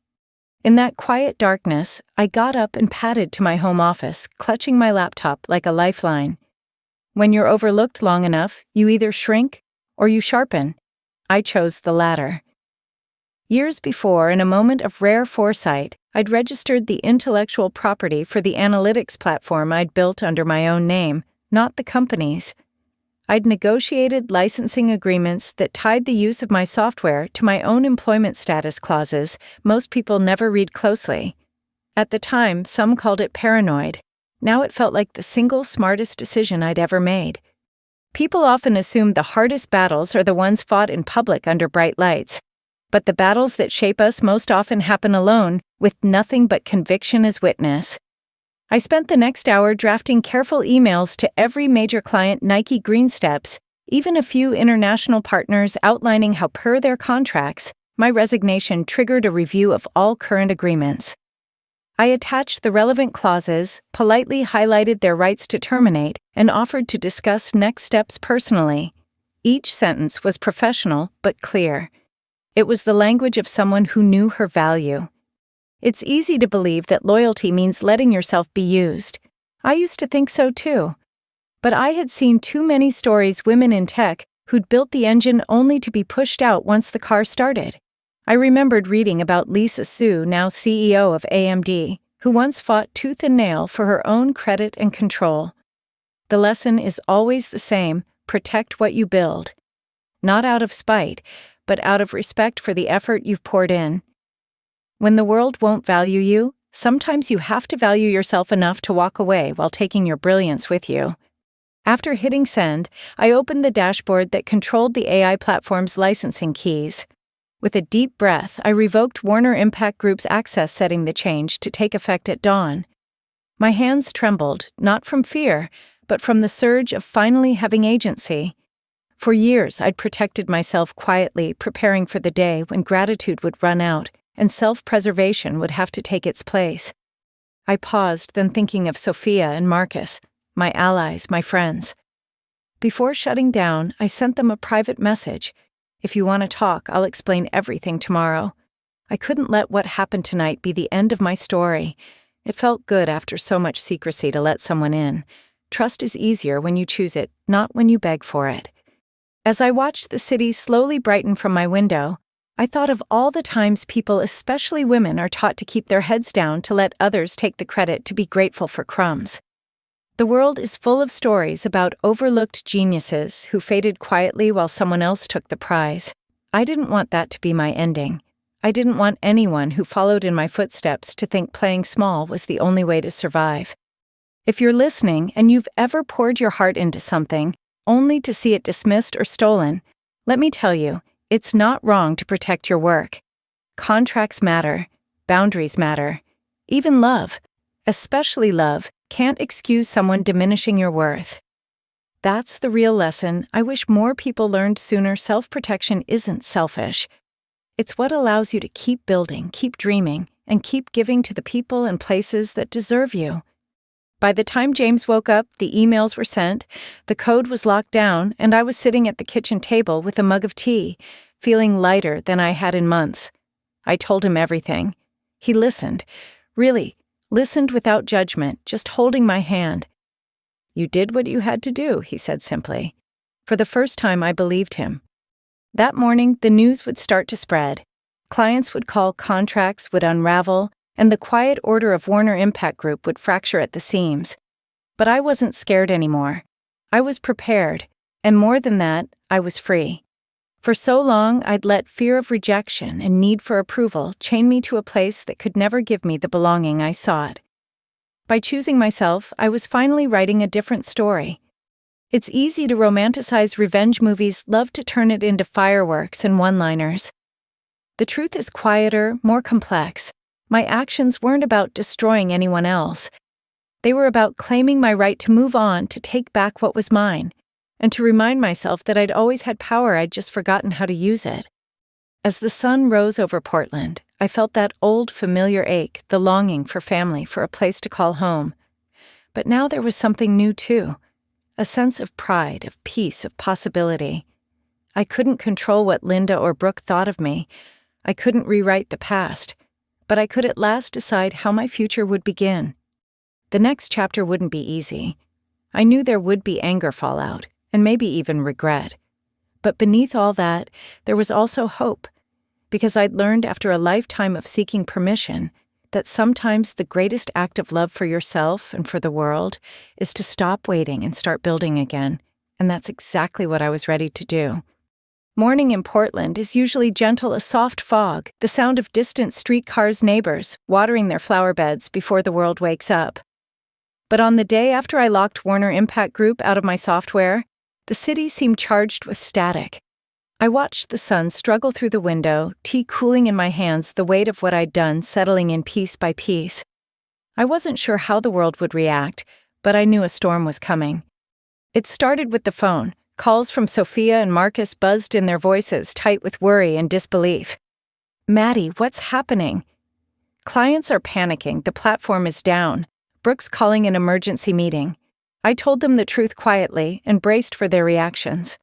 In that quiet darkness, I got up and padded to my home office, clutching my laptop like a lifeline. When you're overlooked long enough, you either shrink or you sharpen. I chose the latter. Years before, in a moment of rare foresight, I'd registered the intellectual property for the analytics platform I'd built under my own name, not the company's. I'd negotiated licensing agreements that tied the use of my software to my own employment status clauses most people never read closely. At the time, some called it paranoid. Now it felt like the single smartest decision I'd ever made. People often assume the hardest battles are the ones fought in public under bright lights. But the battles that shape us most often happen alone, with nothing but conviction as witness. I spent the next hour drafting careful emails to every major client, Nike, Green Steps, even a few international partners, outlining how, per their contracts, my resignation triggered a review of all current agreements. I attached the relevant clauses, politely highlighted their rights to terminate, and offered to discuss next steps personally. Each sentence was professional but clear. It was the language of someone who knew her value. It's easy to believe that loyalty means letting yourself be used. I used to think so too. But I had seen too many stories, women in tech, who'd built the engine only to be pushed out once the car started. I remembered reading about Lisa Su, now CEO of AMD, who once fought tooth and nail for her own credit and control. The lesson is always the same: protect what you build. Not out of spite, but out of respect for the effort you've poured in. When the world won't value you, sometimes you have to value yourself enough to walk away while taking your brilliance with you. After hitting send, I opened the dashboard that controlled the AI platform's licensing keys. With a deep breath, I revoked Warner Impact Group's access, setting the change to take effect at dawn. My hands trembled, not from fear, but from the surge of finally having agency. For years, I'd protected myself quietly, preparing for the day when gratitude would run out and self-preservation would have to take its place. I paused, then thinking of Sophia and Marcus, my allies, my friends. Before shutting down, I sent them a private message. If you want to talk, I'll explain everything tomorrow. I couldn't let what happened tonight be the end of my story. It felt good after so much secrecy to let someone in. Trust is easier when you choose it, not when you beg for it. As I watched the city slowly brighten from my window, I thought of all the times people, especially women, are taught to keep their heads down to let others take the credit, to be grateful for crumbs. The world is full of stories about overlooked geniuses who faded quietly while someone else took the prize. I didn't want that to be my ending. I didn't want anyone who followed in my footsteps to think playing small was the only way to survive. If you're listening and you've ever poured your heart into something, only to see it dismissed or stolen, let me tell you, it's not wrong to protect your work. Contracts matter, boundaries matter. Even love, especially love, can't excuse someone diminishing your worth. That's the real lesson I wish more people learned sooner. Self-protection isn't selfish. It's what allows you to keep building, keep dreaming, and keep giving to the people and places that deserve you. By the time James woke up, the emails were sent, the code was locked down, and I was sitting at the kitchen table with a mug of tea, feeling lighter than I had in months. I told him everything. He listened. Really, listened without judgment, just holding my hand. "You did what you had to do," he said simply. For the first time, I believed him. That morning, the news would start to spread. Clients would call, contracts would unravel, and the quiet order of Warner Impact Group would fracture at the seams. But I wasn't scared anymore. I was prepared, and more than that, I was free. For so long, I'd let fear of rejection and need for approval chain me to a place that could never give me the belonging I sought. By choosing myself, I was finally writing a different story. It's easy to romanticize revenge movies, love to turn it into fireworks and one-liners. The truth is quieter, more complex. My actions weren't about destroying anyone else. They were about claiming my right to move on, to take back what was mine, and to remind myself that I'd always had power, I'd just forgotten how to use it. As the sun rose over Portland, I felt that old familiar ache, the longing for family, for a place to call home. But now there was something new too, a sense of pride, of peace, of possibility. I couldn't control what Linda or Brooke thought of me. I couldn't rewrite the past, but I could at last decide how my future would begin. The next chapter wouldn't be easy. I knew there would be anger fallout, and maybe even regret. But beneath all that, there was also hope, because I'd learned after a lifetime of seeking permission that sometimes the greatest act of love for yourself and for the world is to stop waiting and start building again, and that's exactly what I was ready to do. Morning in Portland is usually gentle, a soft fog, the sound of distant streetcars, neighbors watering their flower beds before the world wakes up. But on the day after I locked Warner Impact Group out of my software, the city seemed charged with static. I watched the sun struggle through the window, tea cooling in my hands, the weight of what I'd done settling in piece by piece. I wasn't sure how the world would react, but I knew a storm was coming. It started with the phone. Calls from Sophia and Marcus buzzed in their voices, tight with worry and disbelief. "Maddie, what's happening?" "Clients are panicking. The platform is down. Brooke's calling an emergency meeting." I told them the truth quietly and braced for their reactions.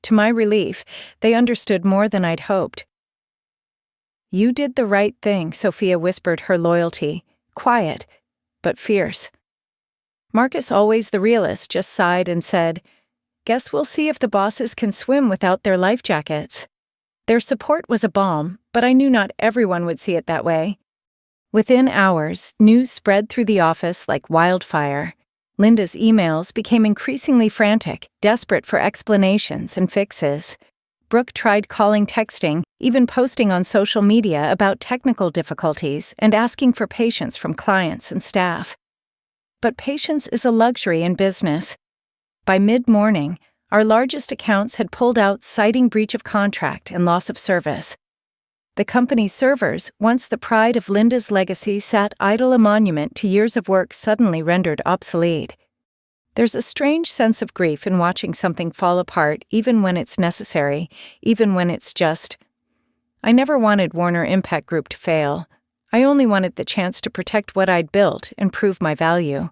To my relief, they understood more than I'd hoped. "You did the right thing," Sophia whispered her loyalty, quiet, but fierce. Marcus, always the realist, just sighed and said, "Guess we'll see if the bosses can swim without their life jackets." Their support was a balm, but I knew not everyone would see it that way. Within hours, news spread through the office like wildfire. Linda's emails became increasingly frantic, desperate for explanations and fixes. Brooke tried calling, texting, even posting on social media about technical difficulties and asking for patience from clients and staff. But patience is a luxury in business. By mid-morning, our largest accounts had pulled out, citing breach of contract and loss of service. The company's servers, once the pride of Linda's legacy, sat idle, a monument to years of work suddenly rendered obsolete. There's a strange sense of grief in watching something fall apart, even when it's necessary, even when it's just. I never wanted Warner Impact Group to fail. I only wanted the chance to protect what I'd built and prove my value.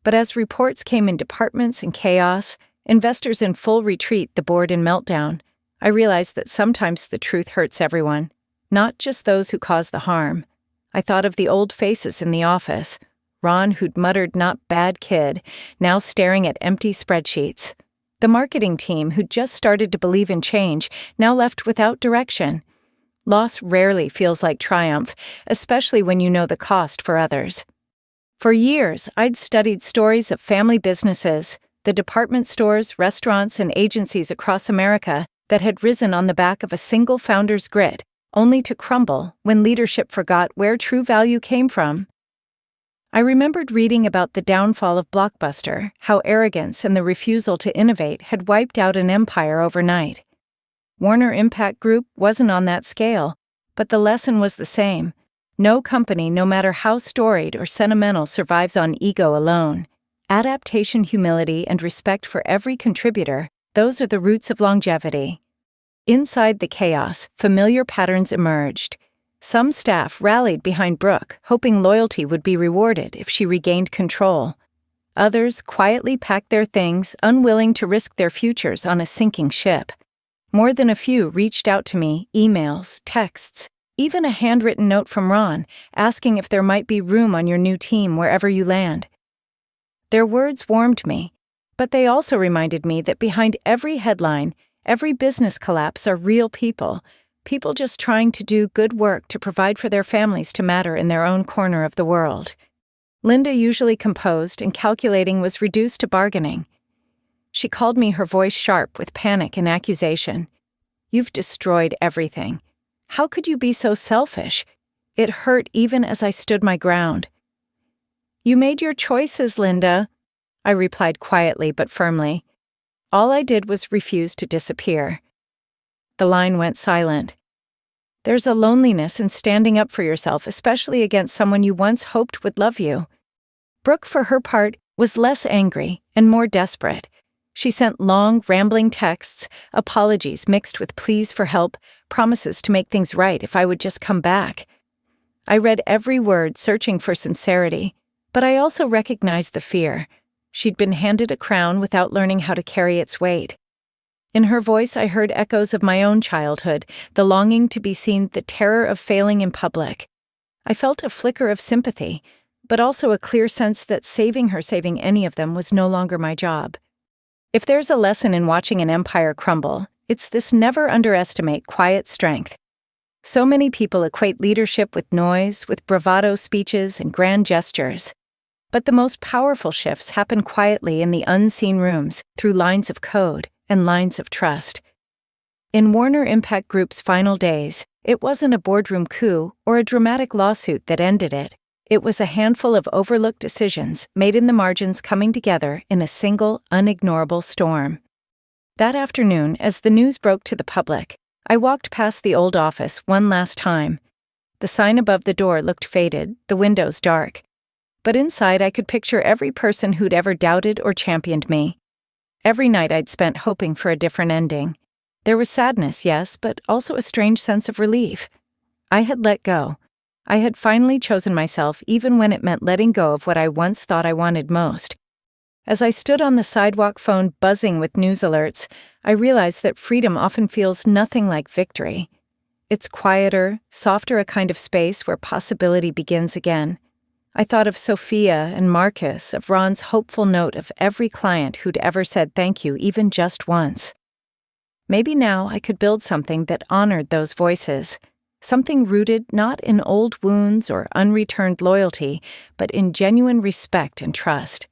But as reports came in departments in chaos, investors in full retreat, the board in meltdown, I realized that sometimes the truth hurts everyone, not just those who cause the harm. I thought of the old faces in the office. Ron, who'd muttered "not bad kid," now staring at empty spreadsheets. The marketing team, who'd just started to believe in change, now left without direction. Loss rarely feels like triumph, especially when you know the cost for others. For years, I'd studied stories of family businesses, the department stores, restaurants, and agencies across America that had risen on the back of a single founder's grit, only to crumble when leadership forgot where true value came from. I remembered reading about the downfall of Blockbuster, how arrogance and the refusal to innovate had wiped out an empire overnight. Warner Impact Group wasn't on that scale, but the lesson was the same. No company, no matter how storied or sentimental, survives on ego alone. Adaptation, humility, and respect for every contributor, those are the roots of longevity. Inside the chaos, familiar patterns emerged. Some staff rallied behind Brooke, hoping loyalty would be rewarded if she regained control. Others quietly packed their things, unwilling to risk their futures on a sinking ship. More than a few reached out to me, emails, texts, even a handwritten note from Ron, asking if there might be room on your new team wherever you land. Their words warmed me, but they also reminded me that behind every headline, every business collapse are real people just trying to do good work to provide for their families to matter in their own corner of the world. Linda, usually composed and calculating, was reduced to bargaining. She called me, her voice sharp with panic and accusation. "You've destroyed everything. How could you be so selfish?" It hurt even as I stood my ground. "You made your choices, Linda," I replied quietly but firmly. All I did was refuse to disappear. The line went silent. There's a loneliness in standing up for yourself, especially against someone you once hoped would love you. Brooke, for her part, was less angry and more desperate. She sent long, rambling texts, apologies mixed with pleas for help, promises to make things right if I would just come back. I read every word, searching for sincerity, but I also recognized the fear. She'd been handed a crown without learning how to carry its weight. In her voice, I heard echoes of my own childhood, the longing to be seen, the terror of failing in public. I felt a flicker of sympathy, but also a clear sense that saving any of them, was no longer my job. If there's a lesson in watching an empire crumble, it's this: never underestimate quiet strength. So many people equate leadership with noise, with bravado speeches and grand gestures. But the most powerful shifts happen quietly in the unseen rooms, through lines of code and lines of trust. In Warner Impact Group's final days, it wasn't a boardroom coup or a dramatic lawsuit that ended it. It was a handful of overlooked decisions made in the margins coming together in a single, unignorable storm. That afternoon, as the news broke to the public, I walked past the old office one last time. The sign above the door looked faded, the windows dark. But inside I could picture every person who'd ever doubted or championed me. Every night I'd spent hoping for a different ending. There was sadness, yes, but also a strange sense of relief. I had let go. I had finally chosen myself, even when it meant letting go of what I once thought I wanted most. As I stood on the sidewalk, phone buzzing with news alerts, I realized that freedom often feels nothing like victory. It's quieter, softer, a kind of space where possibility begins again. I thought of Sophia and Marcus, of Ron's hopeful note, of every client who'd ever said thank you, even just once. Maybe now I could build something that honored those voices, something rooted not in old wounds or unreturned loyalty, but in genuine respect and trust.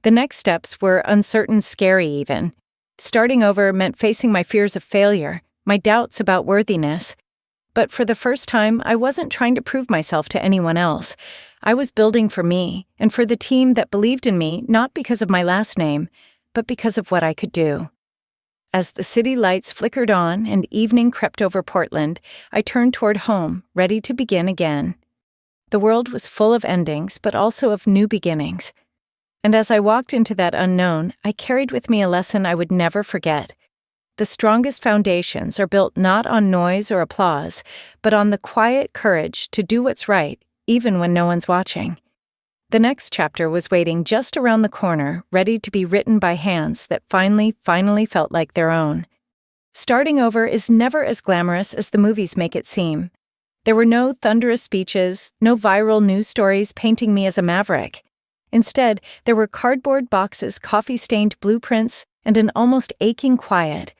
The next steps were uncertain, scary even. Starting over meant facing my fears of failure, my doubts about worthiness. But for the first time, I wasn't trying to prove myself to anyone else. I was building for me, and for the team that believed in me, not because of my last name, but because of what I could do. As the city lights flickered on and evening crept over Portland, I turned toward home, ready to begin again. The world was full of endings, but also of new beginnings. And as I walked into that unknown, I carried with me a lesson I would never forget. The strongest foundations are built not on noise or applause, but on the quiet courage to do what's right, even when no one's watching. The next chapter was waiting just around the corner, ready to be written by hands that finally felt like their own. Starting over is never as glamorous as the movies make it seem. There were no thunderous speeches, no viral news stories painting me as a maverick. Instead, there were cardboard boxes, coffee-stained blueprints, and an almost aching quiet.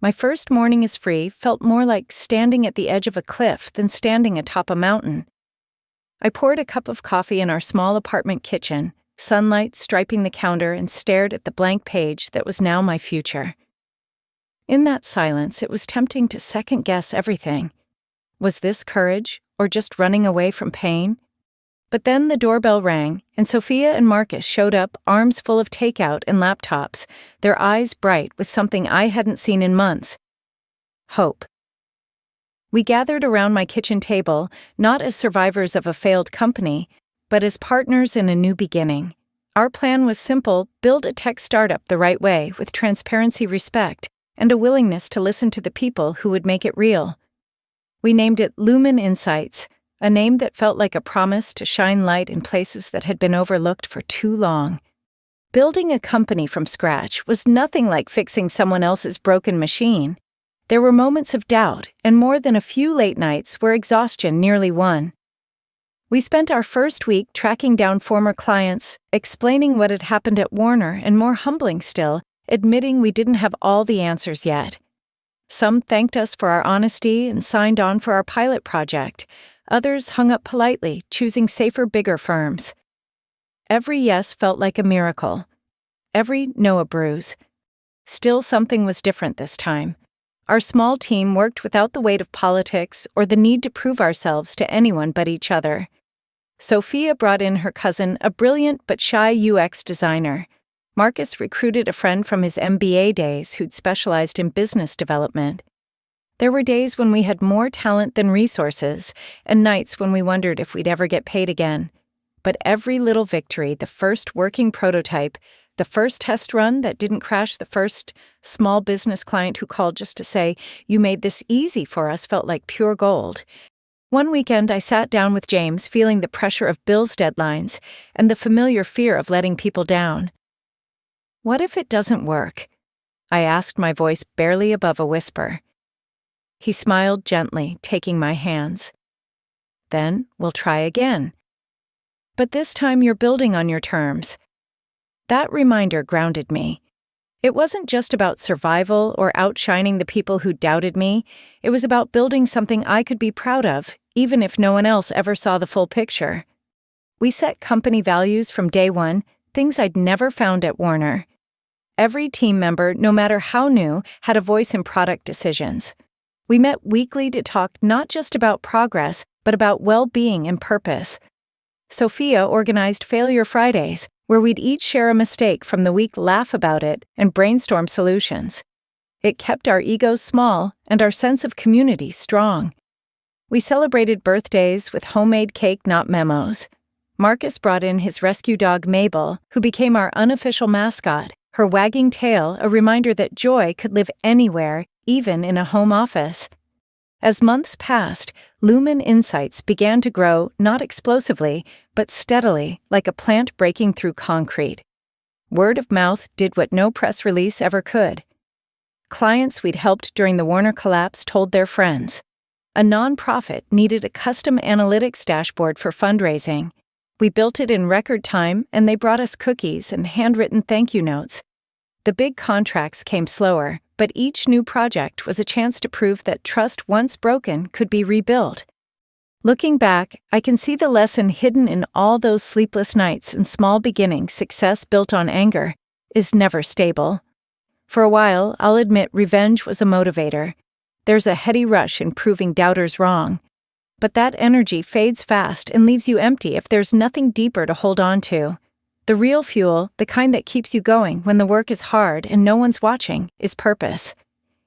My first morning as free felt more like standing at the edge of a cliff than standing atop a mountain. I poured a cup of coffee in our small apartment kitchen, sunlight striping the counter, and stared at the blank page that was now my future. In that silence, it was tempting to second-guess everything. Was this courage, or just running away from pain? But then the doorbell rang, and Sophia and Marcus showed up, arms full of takeout and laptops, their eyes bright with something I hadn't seen in months: hope. We gathered around my kitchen table, not as survivors of a failed company, but as partners in a new beginning. Our plan was simple: build a tech startup the right way, with transparency, respect, and a willingness to listen to the people who would make it real. We named it Lumen Insights, a name that felt like a promise to shine light in places that had been overlooked for too long. Building a company from scratch was nothing like fixing someone else's broken machine. There were moments of doubt and more than a few late nights where exhaustion nearly won. We spent our first week tracking down former clients, explaining what had happened at Warner, and more humbling still, admitting we didn't have all the answers yet. Some thanked us for our honesty and signed on for our pilot project. Others hung up politely, choosing safer, bigger firms. Every yes felt like a miracle. Every no a bruise. Still, something was different this time. Our small team worked without the weight of politics or the need to prove ourselves to anyone but each other. Sophia brought in her cousin, a brilliant but shy UX designer. Marcus recruited a friend from his MBA days who'd specialized in business development. There were days when we had more talent than resources, and nights when we wondered if we'd ever get paid again. But every little victory, the first working prototype, the first test run that didn't crash, the first small business client who called just to say, "You made this easy for us," felt like pure gold. One weekend, I sat down with James, feeling the pressure of bills deadlines and the familiar fear of letting people down. "What if it doesn't work?" I asked, my voice barely above a whisper. He smiled gently, taking my hands. "Then we'll try again. But this time you're building on your terms." That reminder grounded me. It wasn't just about survival or outshining the people who doubted me. It was about building something I could be proud of, even if no one else ever saw the full picture. We set company values from day one, things I'd never found at Warner. Every team member, no matter how new, had a voice in product decisions. We met weekly to talk not just about progress, but about well-being and purpose. Sophia organized Failure Fridays, where we'd each share a mistake from the week, laugh about it, and brainstorm solutions. It kept our egos small and our sense of community strong. We celebrated birthdays with homemade cake, not memos. Marcus brought in his rescue dog Mabel, who became our unofficial mascot, her wagging tail a reminder that joy could live anywhere, even in a home office. As months passed, Lumen Insights began to grow, not explosively, but steadily, like a plant breaking through concrete. Word of mouth did what no press release ever could. Clients we'd helped during the Warner collapse told their friends. A nonprofit needed a custom analytics dashboard for fundraising. We built it in record time, and they brought us cookies and handwritten thank you notes. The big contracts came slower, but each new project was a chance to prove that trust once broken could be rebuilt. Looking back, I can see the lesson hidden in all those sleepless nights and small beginnings. Success built on anger is never stable. For a while, I'll admit revenge was a motivator. There's a heady rush in proving doubters wrong. But that energy fades fast and leaves you empty if there's nothing deeper to hold on to. The real fuel, the kind that keeps you going when the work is hard and no one's watching, is purpose.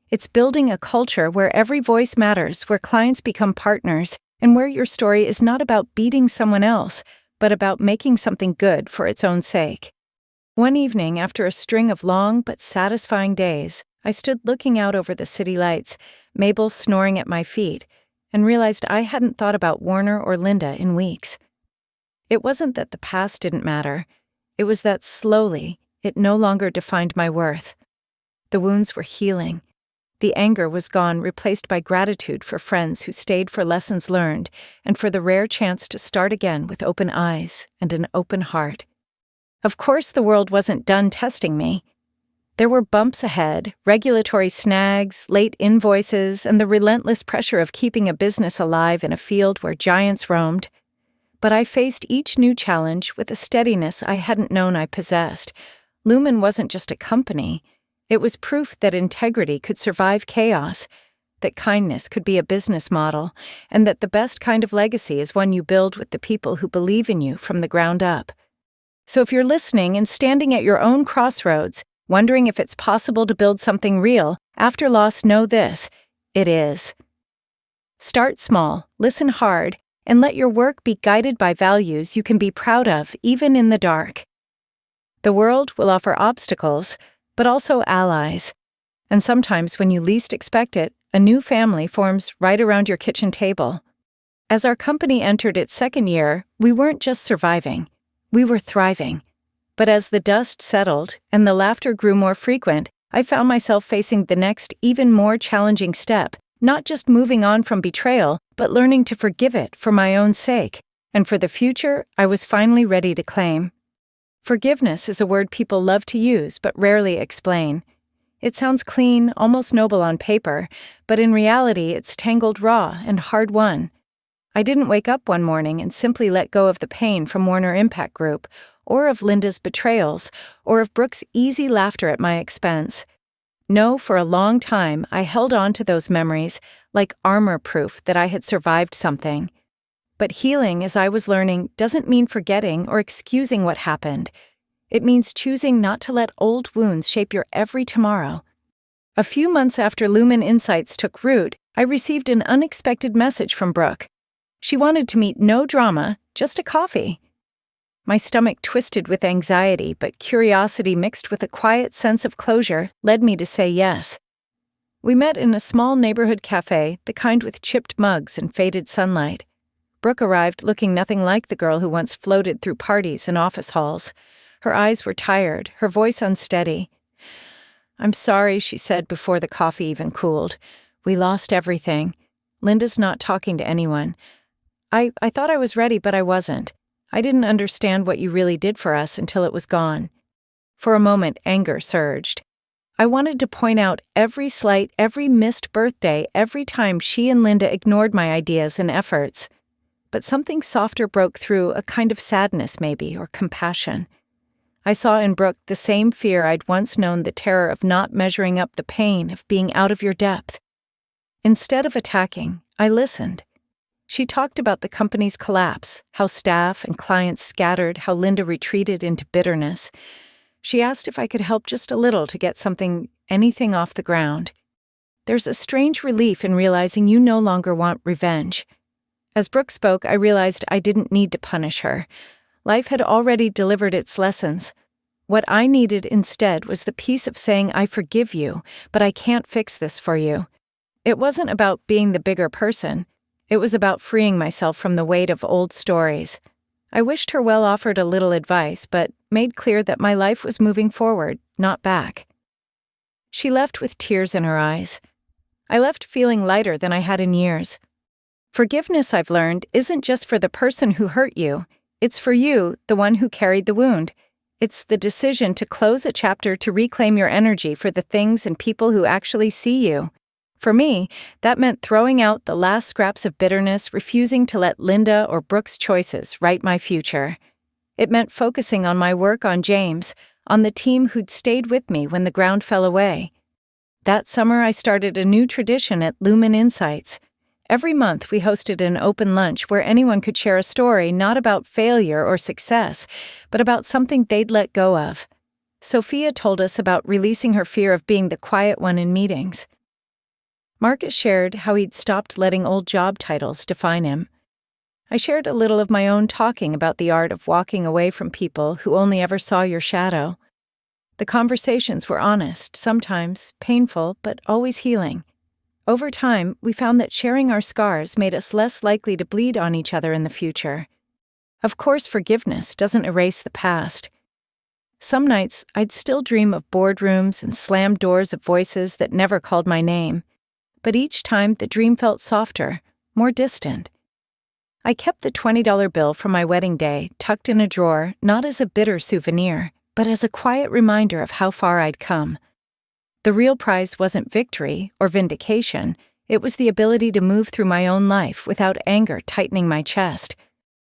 It's building a culture where every voice matters, where clients become partners, and where your story is not about beating someone else, but about making something good for its own sake. One evening, after a string of long but satisfying days, I stood looking out over the city lights, Mabel snoring at my feet, and realized I hadn't thought about Warner or Linda in weeks. It wasn't that the past didn't matter. It was that slowly, it no longer defined my worth. The wounds were healing. The anger was gone, replaced by gratitude for friends who stayed for lessons learned and for the rare chance to start again with open eyes and an open heart. Of course, the world wasn't done testing me. There were bumps ahead, regulatory snags, late invoices, and the relentless pressure of keeping a business alive in a field where giants roamed. But I faced each new challenge with a steadiness I hadn't known I possessed. Lumen wasn't just a company. It was proof that integrity could survive chaos, that kindness could be a business model, and that the best kind of legacy is one you build with the people who believe in you from the ground up. So if you're listening and standing at your own crossroads, wondering if it's possible to build something real, after loss, know this: it is. Start small, listen hard, and let your work be guided by values you can be proud of, even in the dark. The world will offer obstacles, but also allies. And sometimes when you least expect it, a new family forms right around your kitchen table. As our company entered its second year, we weren't just surviving. We were thriving. But as the dust settled and the laughter grew more frequent, I found myself facing the next, even more challenging step, not just moving on from betrayal, but learning to forgive it for my own sake, and for the future I was finally ready to claim. Forgiveness is a word people love to use but rarely explain. It sounds clean, almost noble on paper, but in reality it's tangled raw and hard-won. I didn't wake up one morning and simply let go of the pain from Warner Impact Group, or of Linda's betrayals, or of Brooke's easy laughter at my expense. No, for a long time I held on to those memories like armor proof that I had survived something. But healing, as I was learning, doesn't mean forgetting or excusing what happened. It means choosing not to let old wounds shape your every tomorrow. A few months after Lumen Insights took root, I received an unexpected message from Brooke. She wanted to meet no drama, just a coffee. My stomach twisted with anxiety, but curiosity mixed with a quiet sense of closure led me to say yes. We met in a small neighborhood cafe, the kind with chipped mugs and faded sunlight. Brooke arrived looking nothing like the girl who once floated through parties and office halls. Her eyes were tired, her voice unsteady. "I'm sorry," she said before the coffee even cooled. "We lost everything. Linda's not talking to anyone. I thought I was ready, but I wasn't. I didn't understand what you really did for us until it was gone." For a moment, anger surged. I wanted to point out every slight, every missed birthday, every time she and Linda ignored my ideas and efforts. But something softer broke through, a kind of sadness maybe, or compassion. I saw in Brooke the same fear I'd once known, the terror of not measuring up, the pain of being out of your depth. Instead of attacking, I listened. She talked about the company's collapse, how staff and clients scattered, how Linda retreated into bitterness. She asked if I could help just a little to get anything off the ground. There's a strange relief in realizing you no longer want revenge. As Brooke spoke, I realized I didn't need to punish her. Life had already delivered its lessons. What I needed instead was the peace of saying, "I forgive you, but I can't fix this for you." It wasn't about being the bigger person. It was about freeing myself from the weight of old stories. I wished her well, offered a little advice, but made clear that my life was moving forward, not back. She left with tears in her eyes. I left feeling lighter than I had in years. Forgiveness, I've learned, isn't just for the person who hurt you. It's for you, the one who carried the wound. It's the decision to close a chapter, to reclaim your energy for the things and people who actually see you. For me, that meant throwing out the last scraps of bitterness, refusing to let Linda or Brooke's choices write my future. It meant focusing on my work on James, on the team who'd stayed with me when the ground fell away. That summer, I started a new tradition at Lumen Insights. Every month, we hosted an open lunch where anyone could share a story not about failure or success, but about something they'd let go of. Sophia told us about releasing her fear of being the quiet one in meetings. Marcus shared how he'd stopped letting old job titles define him. I shared a little of my own, talking about the art of walking away from people who only ever saw your shadow. The conversations were honest, sometimes painful, but always healing. Over time, we found that sharing our scars made us less likely to bleed on each other in the future. Of course, forgiveness doesn't erase the past. Some nights, I'd still dream of boardrooms and slammed doors of voices that never called my name. But each time, the dream felt softer, more distant. I kept the $20 bill from my wedding day tucked in a drawer, not as a bitter souvenir, but as a quiet reminder of how far I'd come. The real prize wasn't victory or vindication, it was the ability to move through my own life without anger tightening my chest.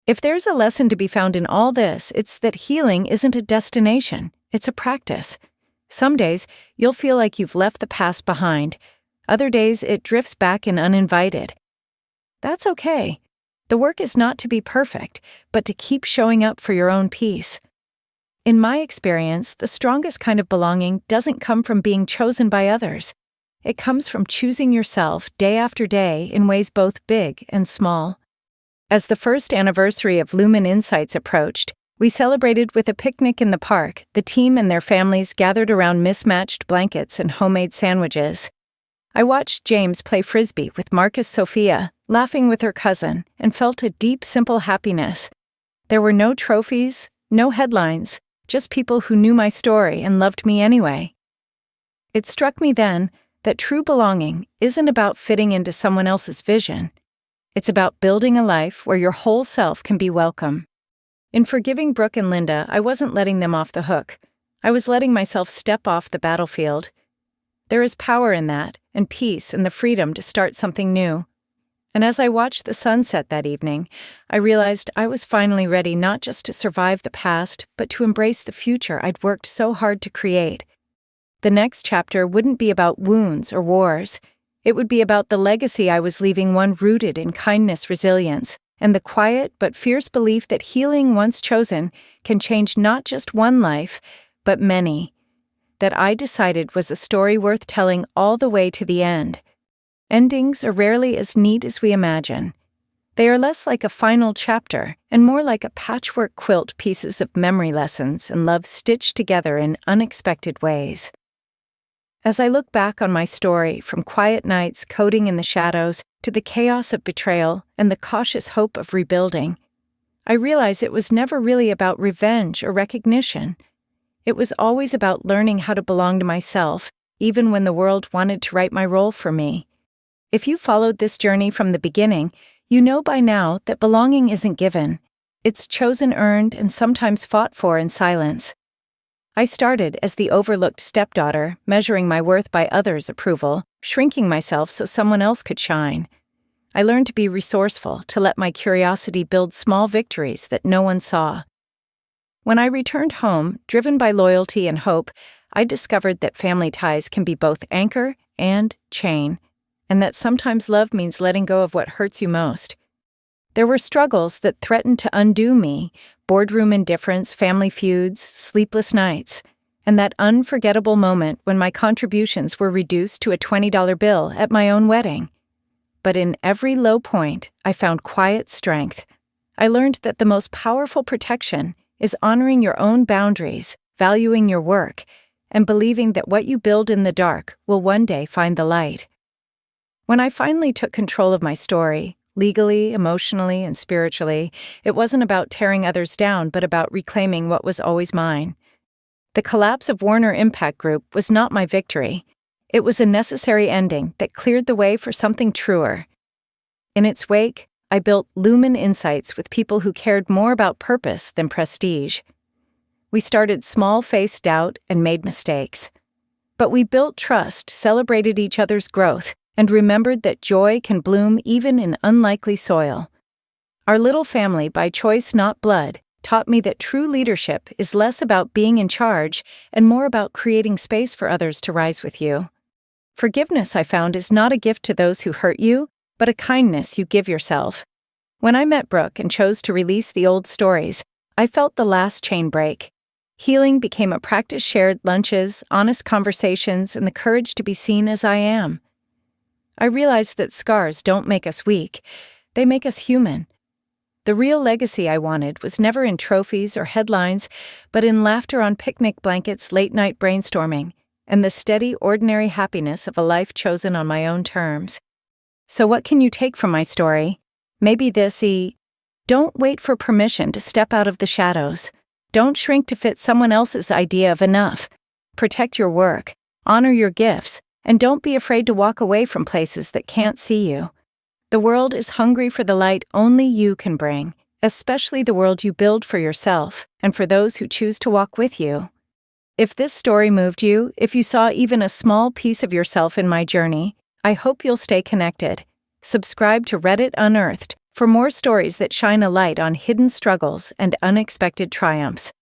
If there's a lesson to be found in all this, it's that healing isn't a destination, it's a practice. Some days, you'll feel like you've left the past behind. Other days, it drifts back in uninvited. That's okay. The work is not to be perfect, but to keep showing up for your own peace. In my experience, the strongest kind of belonging doesn't come from being chosen by others. It comes from choosing yourself day after day in ways both big and small. As the first anniversary of Lumen Insights approached, we celebrated with a picnic in the park. The team and their families gathered around mismatched blankets and homemade sandwiches. I watched James play frisbee with Marcus Sophia, laughing with her cousin, and felt a deep, simple happiness. There were no trophies, no headlines, just people who knew my story and loved me anyway. It struck me then that true belonging isn't about fitting into someone else's vision. It's about building a life where your whole self can be welcome. In forgiving Brooke and Linda, I wasn't letting them off the hook. I was letting myself step off the battlefield. There is power in that, and peace and the freedom to start something new. And as I watched the sunset that evening, I realized I was finally ready not just to survive the past, but to embrace the future I'd worked so hard to create. The next chapter wouldn't be about wounds or wars. It would be about the legacy I was leaving, one rooted in kindness, resilience, and the quiet but fierce belief that healing once chosen can change not just one life, but many. That I decided was a story worth telling all the way to the end. Endings are rarely as neat as we imagine. They are less like a final chapter and more like a patchwork quilt, pieces of memory lessons and love stitched together in unexpected ways. As I look back on my story, from quiet nights coding in the shadows to the chaos of betrayal and the cautious hope of rebuilding, I realize it was never really about revenge or recognition. It was always about learning how to belong to myself, even when the world wanted to write my role for me. If you followed this journey from the beginning, you know by now that belonging isn't given. It's chosen, earned, and sometimes fought for in silence. I started as the overlooked stepdaughter, measuring my worth by others' approval, shrinking myself so someone else could shine. I learned to be resourceful, to let my curiosity build small victories that no one saw. When I returned home, driven by loyalty and hope, I discovered that family ties can be both anchor and chain, and that sometimes love means letting go of what hurts you most. There were struggles that threatened to undo me, boardroom indifference, family feuds, sleepless nights, and that unforgettable moment when my contributions were reduced to a $20 bill at my own wedding. But in every low point, I found quiet strength. I learned that the most powerful protection is honoring your own boundaries, valuing your work, and believing that what you build in the dark will one day find the light. When I finally took control of my story, legally, emotionally, and spiritually, it wasn't about tearing others down, but about reclaiming what was always mine. The collapse of Warner Impact Group was not my victory. It was a necessary ending that cleared the way for something truer. In its wake, I built Lumen Insights with people who cared more about purpose than prestige. We started small, faced doubt, and made mistakes. But we built trust, celebrated each other's growth, and remembered that joy can bloom even in unlikely soil. Our little family, by choice not blood, taught me that true leadership is less about being in charge and more about creating space for others to rise with you. Forgiveness, I found, is not a gift to those who hurt you, but a kindness you give yourself. When I met Brooke and chose to release the old stories, I felt the last chain break. Healing became a practice, shared lunches, honest conversations, and the courage to be seen as I am. I realized that scars don't make us weak, they make us human. The real legacy I wanted was never in trophies or headlines, but in laughter on picnic blankets, late-night brainstorming, and the steady, ordinary happiness of a life chosen on my own terms. So what can you take from my story? Maybe don't wait for permission to step out of the shadows. Don't shrink to fit someone else's idea of enough. Protect your work, honor your gifts, and don't be afraid to walk away from places that can't see you. The world is hungry for the light only you can bring, especially the world you build for yourself and for those who choose to walk with you. If this story moved you, if you saw even a small piece of yourself in my journey, I hope you'll stay connected. Subscribe to Reddit Unearthed for more stories that shine a light on hidden struggles and unexpected triumphs.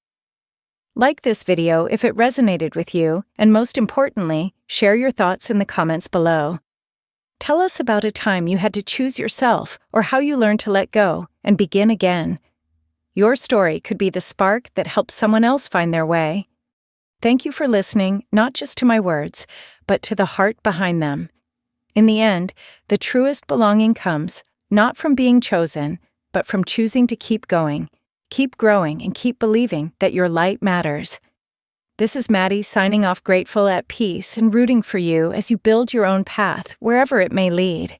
Like this video if it resonated with you, and most importantly, share your thoughts in the comments below. Tell us about a time you had to choose yourself or how you learned to let go and begin again. Your story could be the spark that helps someone else find their way. Thank you for listening, not just to my words, but to the heart behind them. In the end, the truest belonging comes not from being chosen, but from choosing to keep going, keep growing, and keep believing that your light matters. This is Maddie signing off, grateful, at peace, and rooting for you as you build your own path, wherever it may lead.